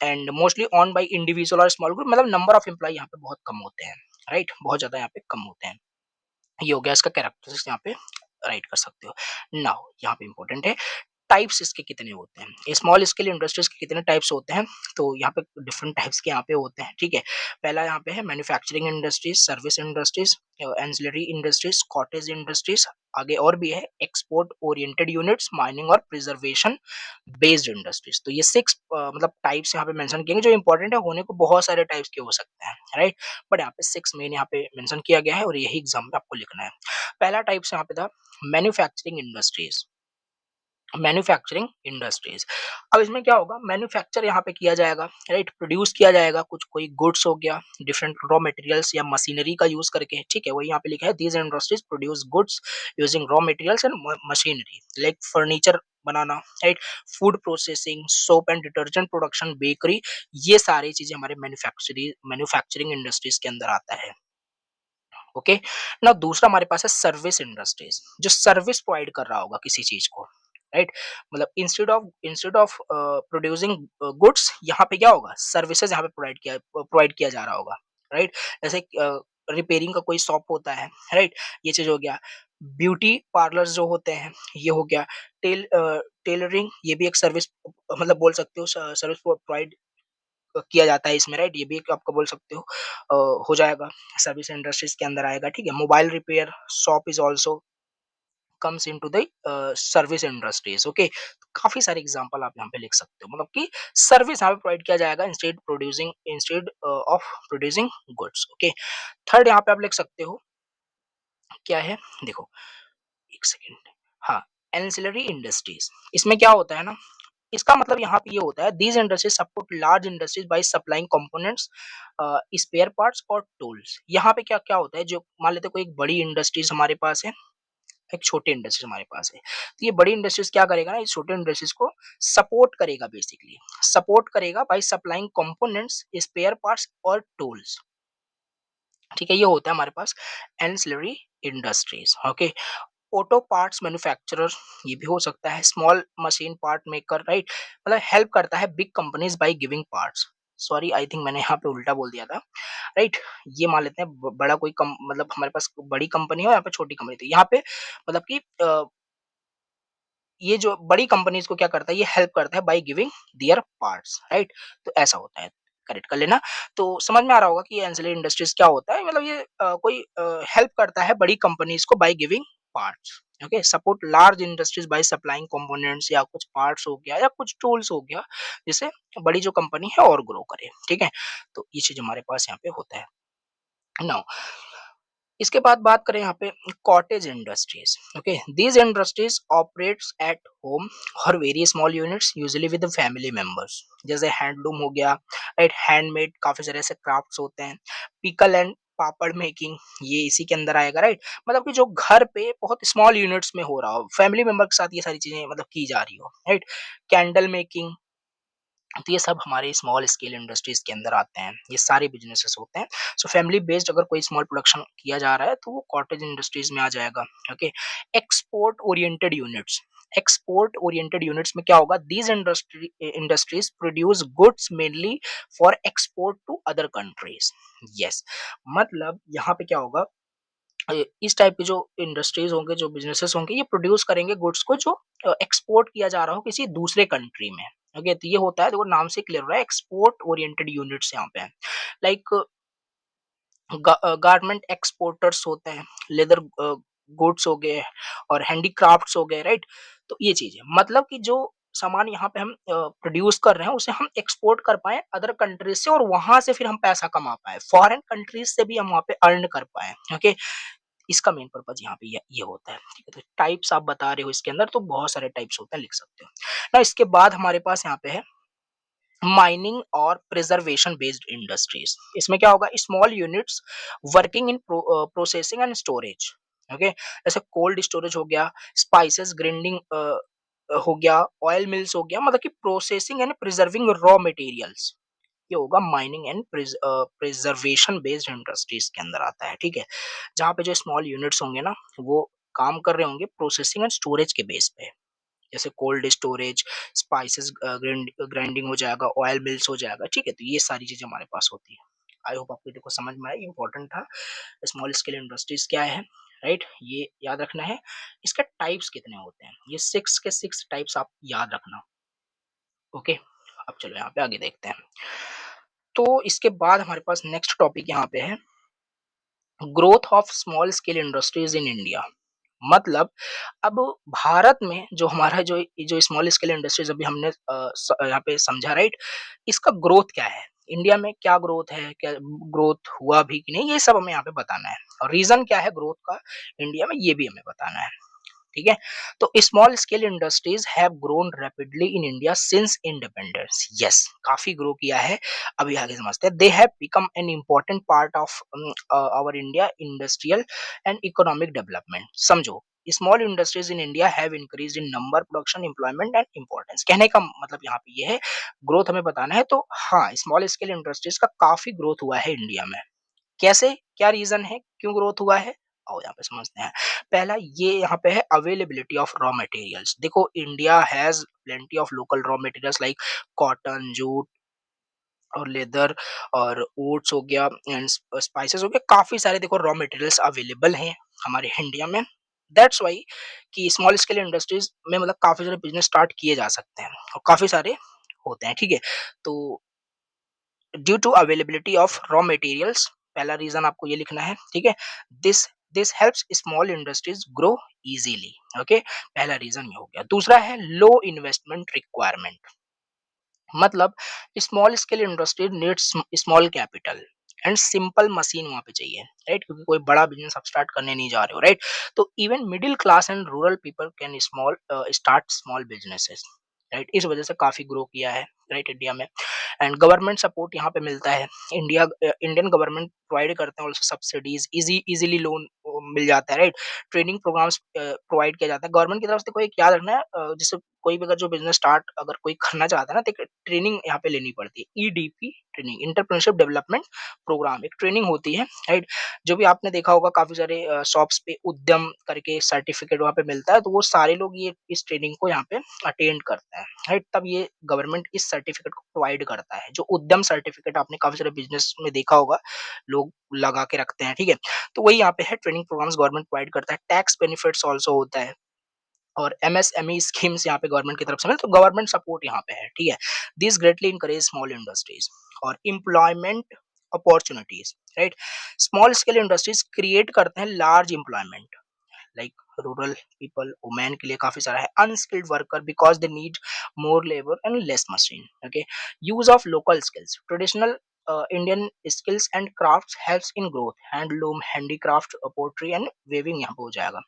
and mostly on by individual और स्मॉल ग्रुप, मतलब नंबर ऑफ एम्प्लॉय यहाँ पे बहुत कम होते हैं, राइट? बहुत ज्यादा यहाँ पे कम होते हैं। ये हो गया इसका कैरेक्टरिस्टिक्स, यहाँ पे राइट कर सकते हो। नाउ यहाँ पे इंपॉर्टेंट है, टाइप्स इसके कितने होते हैं, स्मॉल स्केल इंडस्ट्रीज के कितने टाइप्स होते हैं? तो यहाँ पे डिफरेंट टाइप्स के यहाँ पे होते हैं, ठीक है? पहला यहाँ पे है manufacturing industries, service industries, ancillary industries, cottage industries, आगे और भी है एक्सपोर्ट ओरिएंटेड यूनिट्स, माइनिंग और प्रिजर्वेशन बेस्ड इंडस्ट्रीज। तो ये 6 मतलब टाइप्स यहाँ पे मेंशन किए हैं, जो इंपॉर्टेंट है, होने को बहुत सारे टाइप्स के हो सकते हैं, राइट? बट यहाँ पे 6 मेन यहाँ पे मेंशन किया गया है और यही एग्जाम में आपको लिखना है। पहला टाइप्स यहाँ पे था मैन्युफैक्चरिंग इंडस्ट्रीज, मैन्युफैक्चरिंग इंडस्ट्रीज। अब इसमें क्या होगा, मैन्युफैक्चर यहाँ पे किया जाएगा, राइट? प्रोड्यूस किया जाएगा कुछ कोई गुड्स हो गया, डिफरेंट रॉ मटेरियल्स या मशीनरी का यूज करके, ठीक है? वही यहाँ पे लिखा है, these industries produce goods using raw materials and machinery, like furniture banana, right? Food processing, soap and detergent production, bakery, ये सारी चीजें हमारे मैन्युफैक्चरिंग इंडस्ट्रीज के अंदर आता है, ओके। ना दूसरा हमारे पास है सर्विस इंडस्ट्रीज, जो सर्विस प्रोवाइड कर रहा होगा किसी चीज को, राइट? मतलब इंस्टेड ऑफ प्रोड्यूसिंग गुड्स, यहाँ पे क्या होगा, सर्विसेज यहाँ पे प्रोवाइड किया जा रहा होगा, राइट? जैसे रिपेयरिंग का कोई शॉप होता है, राइट? ये चीज हो गया। ब्यूटी पार्लर्स जो होते हैं, ये हो गया। टेलरिंग, ये भी एक सर्विस मतलब बोल सकते हो, सर्विस प्रोवाइड किया जाता है इसमें, राइट? ये भी एक आपको बोल सकते हो हो जाएगा, सर्विस इंडस्ट्रीज के अंदर आएगा, ठीक है? Mobile repair shop is also comes into the service industries, okay. काफी सारे एग्जांपल आप यहाँ पे लिख सकते हो, मतलब कि सर्विस यहाँ पे प्रोवाइड किया जाएगा instead of producing goods, okay. Third यहाँ पे आप लिख सकते हो क्या है, देखो एक सेकेंड, हाँ, एंसिलरी इंडस्ट्रीज। इसमें क्या होता है ना, इसका मतलब यहाँ पे ये होता है, these industries support large industries by supplying components, spare parts और टूल्स। यहाँ पे क्या क्या होता है, जो मान लेते हैं कोई एक बड़ी इंडस्ट्रीज हमारे पास है, एक छोटी इंडस्ट्रीज हमारे पास है, तो ये बड़ी इंडस्ट्रीज क्या करेगा ना, इस छोटे इंडस्ट्रीज को सपोर्ट करेगा, बेसिकली सपोर्ट करेगा by supplying components, spare parts और टूल्स। ठीक है, ये होता है हमारे पास ancillary industries. Okay, auto parts manufacturer, ये भी हो सकता है, small machine part maker, right, मतलब हेल्प करता है big companies by giving parts. Sorry, I think मैंने यहाँ पे उल्टा बोल दिया था, राइट। ये मान लेते हैं बड़ा कोई कम, मतलब हमारे पास बड़ी कंपनी हो, यहाँ पे छोटी कंपनी थी, यहाँ पे मतलब कि ये जो बड़ी कंपनीज को क्या करता है, ये हेल्प करता है by giving their parts, right. तो ऐसा होता है, करेक्ट कर लेना। तो समझ में आ रहा होगा कि ये एंसिलरी इंडस्ट्रीज क्या होता है, मतलब ये कोई हेल्प करता है बड़ी कंपनीज को bye giving parts. Okay, support large industries by supplying components, या कुछ पार्ट्स हो गया या कुछ टूल्स हो गया, जिससे बड़ी जो कंपनी है और ग्रो करे। ठीक है, तो ये चीज हमारे पास यहाँ पे होता है। नाउ इसके बाद बात करें यहाँ पे cottage industries. Okay, these industries operates at home और very small units usually with family members. जैसे हैंडलूम हो गया, राइट, हैंडमेड काफी सारे ऐसे क्राफ्ट्स होते हैं, पिकल एंड पापड़ मेकिंग, ये इसी के अंदर आएगा, राइट। मतलब कि जो घर पे बहुत स्मॉल यूनिट्स में हो रहा हो, फैमिली मेंबर के साथ ये सारी चीजें मतलब की जा रही हो, राइट। कैंडल मेकिंग, तो ये सब हमारे स्मॉल स्केल इंडस्ट्रीज के अंदर आते हैं, ये सारे बिजनेसेस होते हैं। सो फैमिली बेस्ड अगर कोई स्मॉल प्रोडक्शन किया जा रहा है तो वो कॉटेज इंडस्ट्रीज में आ जाएगा। Okay, export oriented units, export oriented units में क्या होगा, these industries produce goods mainly for export to other countries. Yes, मतलब यहाँ पे क्या होगा, इस टाइप के जो इंडस्ट्रीज होंगे, जो बिजनेसेस होंगे, ये प्रोड्यूस करेंगे गुड्स को जो एक्सपोर्ट किया जा रहा हो किसी दूसरे कंट्री में। ओके, तो ये होता है, देखो नाम से क्लियर हो रहा है, एक्सपोर्ट ओरिएंटेड यूनिट्स यहाँ पे है। लाइक गारमेंट एक्सपोर्टर्स होते हैं, लेदर गुड्स हो गए और हैंडीक्राफ्ट्स हो गए, राइट। तो ये चीज है, मतलब कि जो सामान यहाँ पे हम प्रोड्यूस कर रहे हैं उसे हम एक्सपोर्ट कर पाए अदर कंट्रीज से, और वहां से फिर हम पैसा कमा पाए, फॉरेन कंट्रीज से भी हम वहाँ पे अर्न कर पाए। ओके, इसका मेन पर्पज यहाँ पे ये होता है। ठीक है, तो टाइप्स आप बता रहे हो इसके अंदर, तो बहुत सारे टाइप्स होते हैं, लिख सकते हो ना। इसके बाद हमारे पास यहाँ पे है माइनिंग और प्रिजर्वेशन बेस्ड इंडस्ट्रीज। इसमें क्या होगा, small units working in processing and storage. Okay, जैसे कोल्ड स्टोरेज हो गया, स्पाइसेस ग्राइंडिंग हो गया, ऑयल मिल्स हो गया, मतलब कि processing and preserving raw materials, ये होगा mining and preservation based industries के अंदर आता है। ठीक है, जहाँ पे जो स्मॉल यूनिट्स होंगे ना, वो काम कर रहे होंगे प्रोसेसिंग एंड स्टोरेज के बेस पे, जैसे कोल्ड स्टोरेज, स्पाइसेस ग्राइंडिंग हो जाएगा, ऑयल मिल्स हो जाएगा। ठीक है, तो ये सारी चीजें हमारे पास होती है। आई होप आपको देखो समझ में आई, इंपॉर्टेंट था। स्मॉल स्केल इंडस्ट्रीज क्या है, राइट, ये याद रखना है। इसके टाइप्स कितने होते हैं, ये 6 के 6 टाइप्स आप याद रखना। ओके, अब चलो यहाँ पे आगे देखते हैं। तो इसके बाद हमारे पास नेक्स्ट टॉपिक यहाँ पे है growth of small scale industries in India. मतलब अब भारत में जो हमारा जो स्मॉल स्केल इंडस्ट्रीज अभी हमने यहाँ पे समझा, राइट, इसका ग्रोथ क्या है, इंडिया में क्या ग्रोथ है, क्या ग्रोथ हुआ भी कि नहीं, ये सब हमें यहाँ पे बताना है, और रीजन क्या है ग्रोथ का इंडिया में, ये भी हमें बताना है। ठीक है, तो small scale industries have grown rapidly in India since independence. Yes, काफी ग्रो किया है। अभी आगे समझते हैं, they have become an important part of our India industrial and economic development. समझो, small industries in India have increase in number, production, employment and importance. कहने का मतलब यहाँ पे ये है, ग्रोथ हमें बताना है, तो हाँ, स्मॉल स्केल इंडस्ट्रीज का काफी ग्रोथ हुआ है इंडिया में। कैसे, क्या रीजन है, क्यों ग्रोथ हुआ है, आओ यहाँ पे समझते हैं। पहला ये यहाँ पे है अवेलेबिलिटी ऑफ रॉ मटेरियल्स। देखो, India has plenty of local raw materials like cotton, jute और लेदर और ओट्स हो गया एंड स्पाइसेस हो गया, काफी सारे देखो रॉ मटेरियल्स अवेलेबल हैं हमारे इंडिया में। दैट्स वाई कि स्मॉल स्केल इंडस्ट्रीज में मतलब काफी सारे बिजनेस स्टार्ट किए जा सकते हैं और काफी सारे होते हैं। ठीक है, तो due to availability of raw materials, पहला रीजन आपको ये लिखना है। ठीक है, this this helps small industries grow easily. Okay, पहला रीजन ये हो गया। दूसरा है लो इन्वेस्टमेंट रिक्वायरमेंट। मतलब small scale industry needs small capital and simple machine वहां पे चाहिए, राइट, क्योंकि कोई बड़ा बिजनेस आप स्टार्ट करने नहीं जा रहे हो, राइट। तो even middle class and rural people can small start small businesses. Right, इस वजह से काफी ग्रो किया है, राइट, इंडिया में। एंड गवर्नमेंट सपोर्ट यहाँ पे मिलता है। इंडियन गवर्नमेंट प्रोवाइड करते हैं ऑल्सो सब्सिडीज, इजीली लोन मिल जाता है, राइट। ट्रेनिंग प्रोग्राम्स प्रोवाइड किया जाता है गवर्नमेंट की तरफ से। कोई एक याद रखना है, जैसे कोई भी अगर जो बिजनेस स्टार्ट अगर कोई करना चाहता है ना, तो एक ट्रेनिंग यहाँ पे लेनी पड़ती है, EDP training, entrepreneurship development program, एक ट्रेनिंग होती है, राइट। जो भी आपने देखा होगा काफी सारे शॉप्स पे उद्यम करके सर्टिफिकेट वहाँ पे मिलता है, तो वो सारे लोग ये इस ट्रेनिंग को यहाँ पे अटेंड करते हैं, राइट। तब ये गवर्नमेंट इस सर्टिफिकेट को प्रोवाइड करता है, जो उद्यम सर्टिफिकेट आपने काफी सारे बिजनेस में देखा होगा, लोग लगा के रखते हैं, ठीक है। तो वही यहाँ पे है, ट्रेनिंग प्रोग्राम्स गवर्नमेंट प्रोवाइड करता है, टैक्स बेनिफिट्स ऑल्सो होता है, और एमएसएमई स्कीम्स यहाँ पे गवर्नमेंट की तरफ से मिलते, तो गवर्नमेंट सपोर्ट यहाँ पे है, ठीक है। This greatly encourage small industries और employment opportunities, right. Small scale industries create करते हैं large employment, like rural people, women के लिए काफी सारा है, unskilled worker because they need more labour and less machine, okay. Use of local skills, traditional Indian skills and crafts helps in growth, handloom, handicraft, pottery and weaving यहाँ पे हो जाएगा।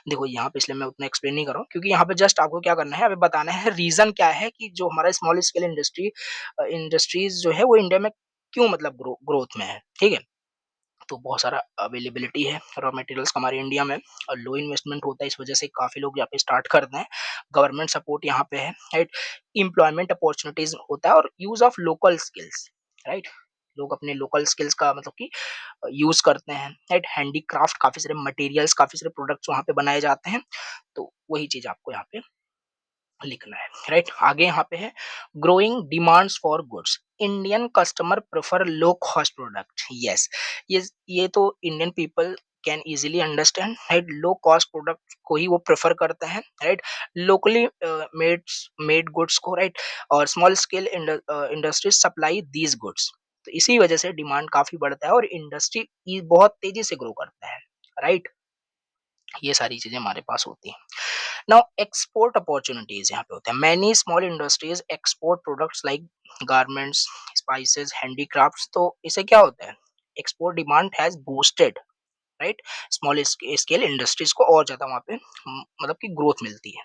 देखो यहाँ पे इसलिए मैं उतना एक्सप्लेन नहीं कर रहा हूँ, क्योंकि यहाँ पे जस्ट आपको क्या करना है, अभी बताना है रीजन क्या है कि जो हमारा स्मॉल स्केल इंडस्ट्रीज जो है वो इंडिया में क्यों मतलब ग्रोथ में है, ठीक है। तो बहुत सारा अवेलेबिलिटी है रॉ मटेरियल्स का हमारे इंडिया में, और लो इन्वेस्टमेंट होता है, इस वजह से काफी लोग यहाँ पे स्टार्ट करते हैं। गवर्नमेंट सपोर्ट यहाँ पे है, राइट। एम्प्लॉयमेंट अपॉर्चुनिटीज होता है, और use of local skills, right. लोग अपने लोकल स्किल्स का मतलब कि यूज करते हैं, राइट। हैंडीक्राफ्ट, काफी सारे मटेरियल्स, काफी सारे प्रोडक्ट्स वहाँ पे बनाए जाते हैं, तो वही चीज आपको यहाँ पे लिखना है, राइट। आगे यहाँ पे है, growing demands for goods, Indian customer prefer low cost product, yes. ये तो Indian people can easily understand, right. Low cost product को ही वो प्रेफर करते हैं, right. Locally made made goods को, राइट। और small scale industries supply these goods, तो इसी वजह से डिमांड काफी बढ़ता है और इंडस्ट्री बहुत तेजी से ग्रो करता है, राइट। ये सारी चीजें हमारे पास होती हैं। नाउ एक्सपोर्ट अपॉर्चुनिटीज यहाँ पे होते हैं, many small industries export products like garments, spices, handicrafts, तो इसे क्या होता है, export demand has boosted, right. Small scale industries को और ज्यादा वहाँ पे मतलब कि ग्रोथ मिलती है,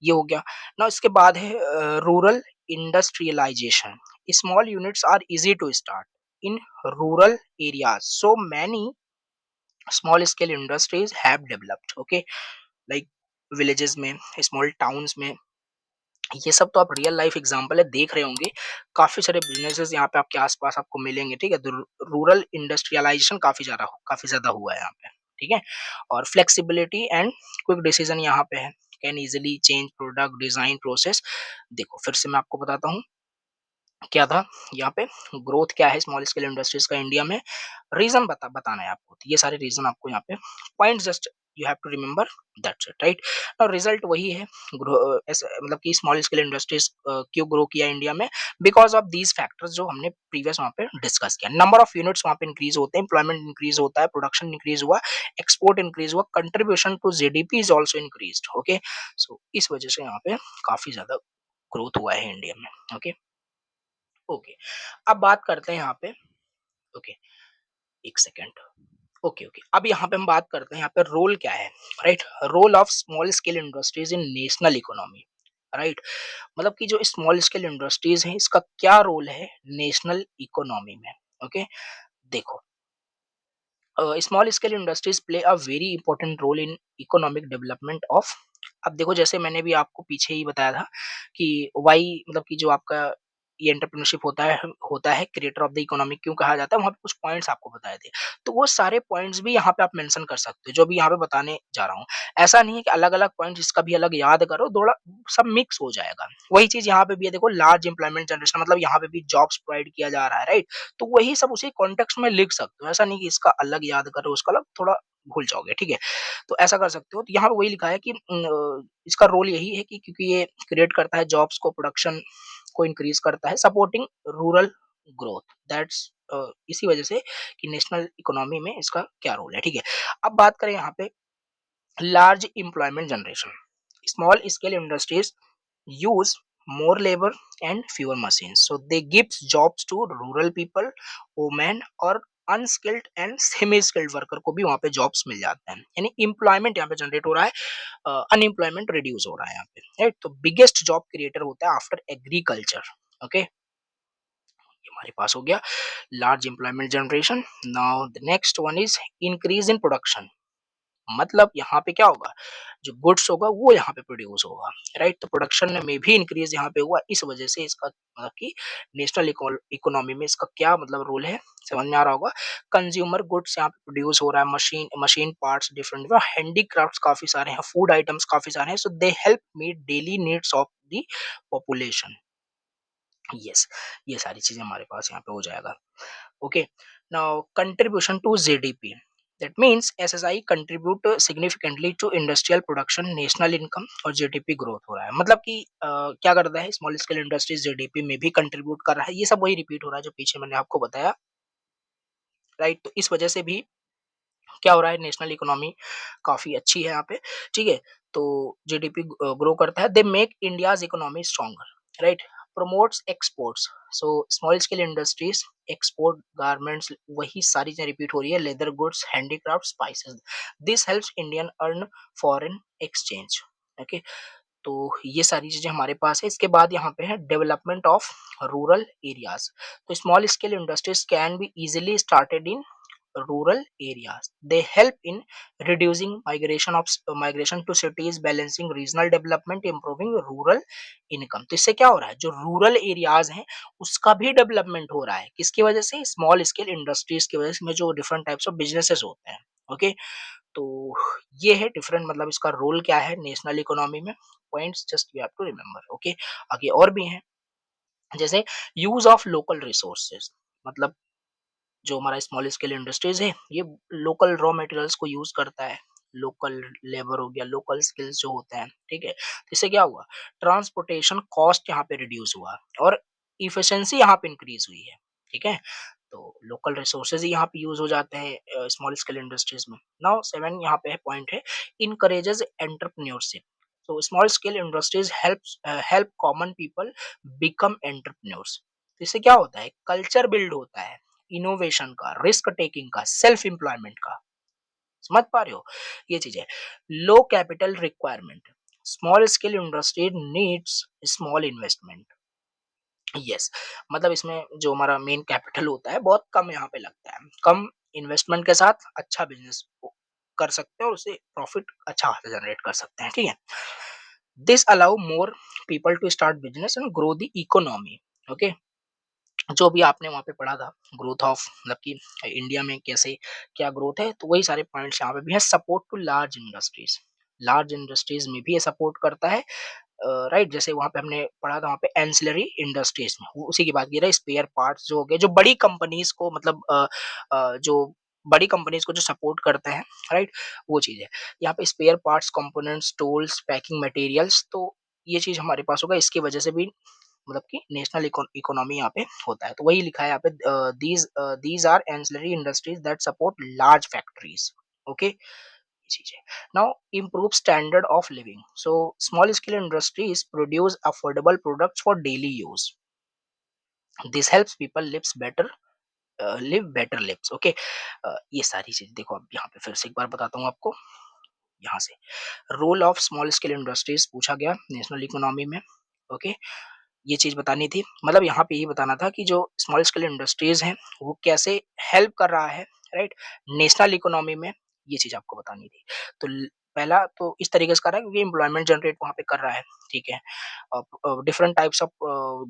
ये हो गया। नाउ इसके बाद है rural industrialization, small units are easy to start in rural areas, so many small scale industries have developed, okay, like villages में, स्मॉल टाउन्स में। ये सब तो आप रियल लाइफ एग्जांपल है, देख रहे होंगे, काफी सारे बिजनेसेस यहाँ पे आपके आसपास आपको मिलेंगे, ठीक है। रूरल इंडस्ट्रियलाइजेशन काफी ज्यादा हुआ है यहाँ पे, ठीक है। और फ्लेक्सिबिलिटी एंड क्विक डिसीजन यहाँ पे है, can easily change product design process. देखो फिर से मैं आपको बताता हूँ क्या था यहाँ पे, ग्रोथ क्या है स्मॉल स्केल इंडस्ट्रीज का इंडिया में, रीजन बताना है आपको, तो ये सारे रीजन आपको यहाँ पे point just you have to remember, that's it, right. और रिजल्ट वही है, मतलब कि स्मॉल स्केल इंडस्ट्रीज क्यों ग्रो किया इंडिया में, बिकॉज ऑफ दीज फैक्टर्स जो हमने प्रीवियस वहाँ पे डिस्कस किया। नंबर ऑफ यूनिट्स वहाँ पे इंक्रीज होते हैं, एम्प्लॉयमेंट इंक्रीज होता है, प्रोडक्शन इंक्रीज हुआ, एक्सपोर्ट इंक्रीज हुआ, contribution to GDP is also increase, okay. So इस वजह से यहाँ पे काफी ज्यादा ग्रोथ हुआ है इंडिया में, ओके। ओके, अब बात करते हैं यहाँ पे, ओके, एक सेकेंड, ओके ओके, अब यहाँ पे हम बात करते हैं यहाँ पे रोल क्या है, right. Role of small scale industries in national economy, right. मतलब कि जो स्मॉल स्केल इंडस्ट्रीज है इसका क्या रोल है नेशनल इकोनॉमी में, ओके। देखो small scale industries play a very important role in economic development of, अब देखो जैसे मैंने भी आपको पीछे ही बताया था कि वाई मतलब कि जो आपका ये एंटरप्रेन्योरशिप होता है क्रिएटर ऑफ द इकोनॉमी क्यों कहा जाता है, वहाँ पे कुछ पॉइंट्स आपको बताए थे, तो वो सारे पॉइंट्स भी यहाँ पे आप मेंशन कर सकते हो जो भी यहाँ पे बताने जा रहा हूँ। ऐसा नहीं है कि अलग अलग पॉइंट इसका भी अलग याद करो, थोड़ा सब मिक्स हो जाएगा। वही चीज यहाँ पे भी है, देखो लार्ज एम्प्लॉयमेंट जनरेशन, मतलब यहाँ पे भी जॉब्स प्रोवाइड किया जा रहा है, राइट। तो वही सब उसी कॉन्टेक्स्ट में लिख सकते हो, ऐसा नहीं कि इसका अलग याद करो उसका अलग, थोड़ा भूल जाओगे, ठीक है। तो ऐसा कर सकते हो, तो यहाँ पे वही लिखा है कि इसका रोल यही है कि क्योंकि ये क्रिएट करता है जॉब्स को, प्रोडक्शन को इंक्रीज करता है, सपोर्टिंग रूरल ग्रोथ, दैट्स इसी वजह से कि नेशनल इकोनॉमी में इसका क्या रोल है, ठीक है। अब बात करें यहाँ पे large employment generation, small scale industries use more labor and fewer machines, so they gives jobs to rural people, women or unskilled and semi skilled worker को भी वहाँ पे जॉब्स मिल जाते हैं, यानी एम्प्लॉयमेंट यहाँ पे जनरेट हो रहा है, अनएम्प्लॉयमेंट रिड्यूस हो रहा है यहाँ पे, राइट। तो बिगेस्ट जॉब क्रिएटर होता है आफ्टर एग्रीकल्चर, ओके। ये हमारे पास हो गया large employment generation. Now the next one is increase in production. मतलब यहाँ पे क्या होगा, जो गुड्स होगा वो यहाँ पे प्रोड्यूस होगा, राइट। तो प्रोडक्शन में भी इंक्रीज यहाँ पे हुआ, इस वजह से इसका मतलब कि नेशनल इकोनॉमी में इसका क्या मतलब रोल है, समझ में आ रहा होगा। कंज्यूमर गुड्स यहाँ पे प्रोड्यूस हो रहा है, machine machine parts different, handicrafts काफी सारे हैं, फूड आइटम्स काफी सारे हैं, so they help meet daily needs of the population. Yes, ये सारी चीजें हमारे पास यहाँ पे हो जाएगा, okay. Now contribution to GDP, that means SSI contribute significantly to industrial production, national income और जीडीपी ग्रोथ हो रहा है। मतलब कि क्या करता है, स्मॉल स्केल इंडस्ट्रीज जीडीपी में भी कंट्रीब्यूट कर रहा है। ये सब वही रिपीट हो रहा है जो पीछे मैंने आपको बताया, राइट। तो इस वजह से भी क्या हो रहा है, नेशनल इकोनॉमी काफी अच्छी है यहाँ पे, ठीक है। तो जीडीपी ग्रो करता है, they make India's economy stronger, right. Promotes exports, so small scale industries export garments, वही सारी चीजें रिपीट हो रही है, leather goods, handicraft, spices, this helps Indian earn foreign exchange, okay. तो ये सारी चीजें हमारे पास है। इसके बाद यहाँ पे है डेवलपमेंट ऑफ रूरल एरियाज। तो small scale industries can be easily started in rural areas. They help in reducing migration to cities, balancing regional development, improving rural income. तो इससे क्या हो रहा है, जो रूरल एरियाज हैं उसका भी डेवलपमेंट हो रहा है, किसकी वजह से, स्मॉल स्केल इंडस्ट्रीज की वजह से, में जो डिफरेंट टाइप्स ऑफ बिजनेसेस होते हैं, ओके। तो ये है डिफरेंट, मतलब इसका रोल क्या है नेशनल इकोनॉमी में, points just you have to remember, okay. आगे और भी हैं, जैसे यूज ऑफ लोकल रिसोर्सेज, मतलब जो हमारा स्मॉल स्केल इंडस्ट्रीज है ये लोकल रॉ मटेरियल्स को यूज करता है, लोकल लेबर हो गया, लोकल स्किल्स जो होते हैं, ठीक है। तो इससे क्या हुआ, ट्रांसपोर्टेशन कॉस्ट यहाँ पे रिड्यूस हुआ और इफिशिएंसी यहाँ पे इंक्रीज हुई है, ठीक है। तो लोकल रिसोर्सेज ही यहाँ पे यूज हो जाते हैं स्मॉल स्केल इंडस्ट्रीज में। नाउ 7 यहाँ पे है पॉइंट है, encourages entrepreneurship. So small scale industries help common people become entrepreneurs। तो इससे क्या होता है, कल्चर बिल्ड होता है, इनोवेशन का, रिस्क टेकिंग का, सेल्फ एम्प्लॉयमेंट का, समझ पा रहे हो ये चीजें। Low capital requirement, small scale industry needs small investment. Yes, मतलब इसमें जो हमारा मेन कैपिटल होता है बहुत कम यहाँ पे लगता है, कम इन्वेस्टमेंट के साथ अच्छा बिजनेस कर सकते हैं और उससे प्रॉफिट अच्छा जनरेट कर सकते हैं, ठीक है। This allow more people to start business and grow the economy, okay. जो भी आपने वहाँ पे पढ़ा था, ग्रोथ ऑफ, मतलब कि इंडिया में कैसे क्या ग्रोथ है, तो वही सारे पॉइंट्स यहाँ पे भी है। Support to large industries, large industries में भी ये सपोर्ट करता है, राइट। जैसे वहाँ पे हमने पढ़ा था, वहाँ पे एंसिलरी इंडस्ट्रीज में उसी की बात की रहा, स्पेयर पार्ट्स जो हो गए, जो बड़ी कंपनीज को, मतलब जो बड़ी कंपनीज को जो सपोर्ट करते हैं, राइट, वो चीज है। यहाँ पे spare parts, components, tools, packing materials, तो ये चीज हमारे पास होगा, इसकी वजह से भी मतलब कि नेशनल इकोनॉमी यहाँ पे होता है। तो वही लिखा है यहाँ पे, these are ancillary industries that support large factories, okay. चीज है। Now improve standard of living, so small scale industries produce affordable products for daily use, this helps people lives better, live better lives, okay. ये सारी चीज देखो, अब यहाँ पे फिर से एक बार बताता हूँ आपको, यहाँ से role of small scale industries पूछा गया नेशनल इकोनॉमी में, ओके। ये चीज बतानी थी, मतलब यहाँ पे ये बताना था कि जो स्मॉल स्केल इंडस्ट्रीज हैं वो कैसे हेल्प कर रहा है, राइट, नेशनल इकोनॉमी में, ये चीज आपको बतानी थी। तो पहला तो इस तरीके से कर रहा है क्योंकि एम्प्लॉयमेंट जनरेट वहाँ पे कर रहा है, ठीक है। डिफरेंट टाइप्स ऑफ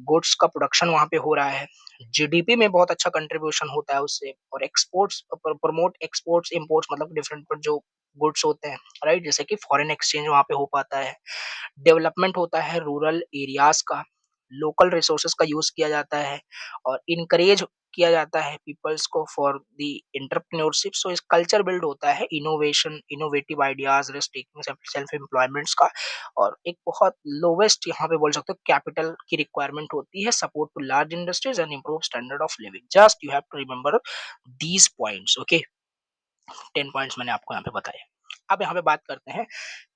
गुड्स का प्रोडक्शन वहाँ पे हो रहा है, जीडीपी में बहुत अच्छा कंट्रीब्यूशन होता है उससे, और एक्सपोर्ट्स, प्रमोट एक्सपोर्ट्स इम्पोर्ट्स, मतलब डिफरेंट जो गुड्स होते हैं, राइट, जैसे कि फॉरेन एक्सचेंज वहाँ पे हो पाता है, डेवलपमेंट होता है रूरल एरियाज का, लोकल रिसोर्सेज का यूज किया जाता है और इनकरेज किया जाता है पीपल्स को फॉर द एंटरप्रेन्योरशिप। सो इस कल्चर बिल्ड होता है, innovation, innovative ideas, risk taking, self employments का, और एक बहुत लोवेस्ट यहाँ पे बोल सकते हो कैपिटल की रिक्वायरमेंट होती है, support to large industries and improve standard of living. Just you have to remember these points, okay. 10 points मैंने आपको यहाँ पे बताए। अब यहाँ पे बात करते हैं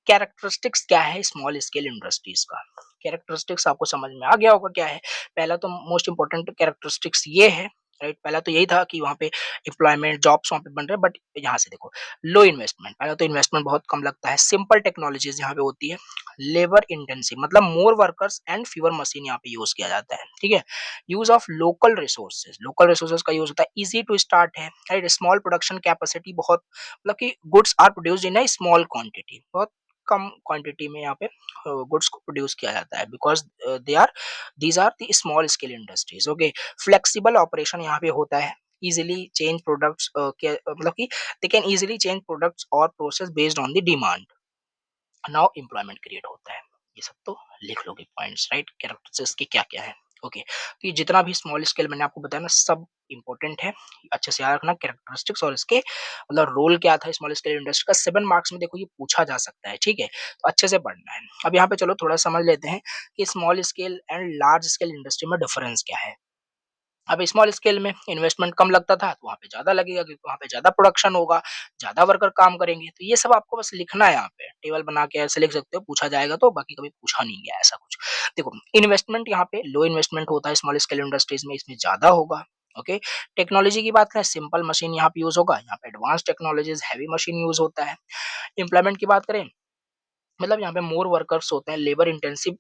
कैरेक्टरिस्टिक्स क्या है स्मॉल स्केल इंडस्ट्रीज का। कैरेक्टरिस्टिक्स आपको समझ में आ गया होगा क्या है। पहला तो मोस्ट इंपोर्टेंट कैरेक्टरिस्टिक्स ये है, राइट? पहला तो यही था कि वहाँ पे एम्प्लॉयमेंट, जॉब्स वहाँ पे बन रहे हैं, बट यहाँ से देखो लो इन्वेस्टमेंट, पहला तो इन्वेस्टमेंट बहुत कम लगता है, सिंपल टेक्नोलॉजीज़ यहाँ पे होती है, लेबर इंटेंसिव मतलब more workers and fewer machine यहाँ पे यूज़ किया जाता है, ठीक है? यूज़ ऑफ लोकल रिसोर्सेज़ का यूज़ होता है, ईज़ी टू स्टार्ट है, राइट? स्मॉल प्रोडक्शन कैपेसिटी बहुत मतलब कि goods are produced in a small quantity, बहुत कम क्वांटिटी में यहाँ पे गुड्स को प्रोड्यूस किया जाता है because these are the small scale industries, okay. Flexible operation यहाँ पे होता है, इज़िली चेंज प्रोडक्ट्स के मतलब कि they can easily change products और process based on the demand. Now employment create होता है, ये सब तो लिख लोगे पॉइंट्स, राइट? कैरेक्टरिस्टिक्स के क्या क्या है, ओके। तो ये जितना भी स्मॉल स्केल मैंने आपको बताया ना, सब इंपॉर्टेंट है, अच्छे से याद रखना कैरेक्टरिस्टिक्स और इसके मतलब रोल क्या था स्मॉल स्केल इंडस्ट्री का। 7 मार्क्स में देखो ये पूछा जा सकता है, ठीक है? तो अच्छे से पढ़ना है। अब यहाँ पे चलो थोड़ा समझ लेते हैं कि small scale and large scale industry में डिफरेंस क्या है। अब स्मॉल स्केल में इन्वेस्टमेंट कम लगता था, तो वहाँ पे ज़्यादा लगेगा क्योंकि वहाँ पे ज़्यादा प्रोडक्शन होगा, ज़्यादा वर्कर काम करेंगे। तो ये सब आपको बस लिखना है यहाँ पे, टेबल बना के ऐसे लिख सकते हो, पूछा जाएगा तो, बाकी कभी पूछा नहीं गया ऐसा कुछ। देखो इन्वेस्टमेंट यहाँ पे लो इन्वेस्टमेंट होता है स्मॉल स्केल इंडस्ट्रीज़ में, इसमें ज़्यादा होगा, ओके। टेक्नोलॉजी की बात करें, सिंपल मशीन यहाँ पे यूज़ होगा, यहाँ पे advance technologies heavy machine use होता है। एम्प्लॉयमेंट की बात करें, मतलब यहाँ पे मोर वर्कर्स होते हैं, लेबर इंटेंसिव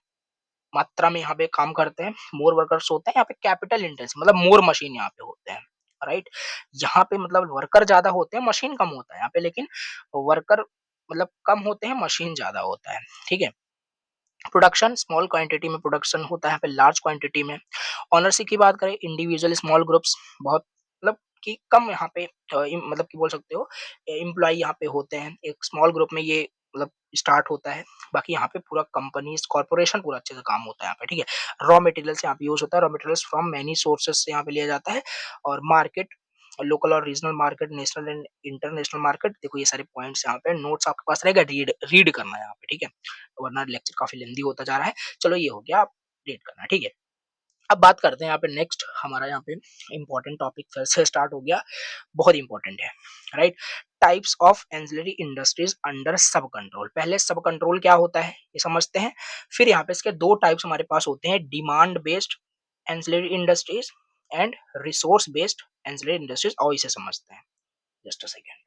मात्रा में यहाँ पे काम करते हैं, मोर वर्कर्स होते हैं, यहाँ पे कैपिटल इंटेंसिव मतलब मोर मशीन यहाँ पे होते हैं, राइट? यहाँ पे मतलब वर्कर ज़्यादा होते हैं, मशीन कम होता है यहाँ पे, लेकिन वर्कर मतलब कम होते हैं, मशीन ज़्यादा होता है, ठीक है? प्रोडक्शन स्मॉल क्वांटिटी में प्रोडक्शन होता है, यहाँ पे लार्ज क्वांटिटी में। ओनरशिप की बात करें, इंडिविजुअल स्मॉल ग्रुप्स बहुत मतलब कि कम यहाँ पे मतलब कि बोल सकते हो एम्प्लॉय यहाँ पे होते हैं, एक स्मॉल ग्रुप में ये मतलब स्टार्ट होता है। बाकी यहाँ पे पूरा कंपनीज कॉर्पोरेशन पूरा अच्छे से काम होता है यहाँ पे, ठीक है? रॉ मटेरियल्स यहाँ पे यूज होता है, raw materials from many sources से यहाँ पे लिया जाता है। और मार्केट लोकल और regional market, national and international market, देखो ये सारे पॉइंट्स यहाँ पे नोट्स आपके पास रहेगा, रीड रीड करना है यहाँ पे, ठीक है? वरना लेक्चर काफ़ी लेंदी होता जा रहा है। चलो ये हो गया, आप रीड करना, ठीक है? अब बात करते हैं यहाँ पे नेक्स्ट हमारा यहाँ पे इम्पोर्टेंट टॉपिक फिर से स्टार्ट हो गया, बहुत इम्पोर्टेंट है, right? Types of ancillary industries under sub control. पहले सब कंट्रोल क्या होता है ये समझते हैं, फिर यहाँ पे इसके 2 टाइप्स हमारे पास होते हैं, demand based ancillary industries and resource based ancillary industries, और इसे समझते हैं। Just a second.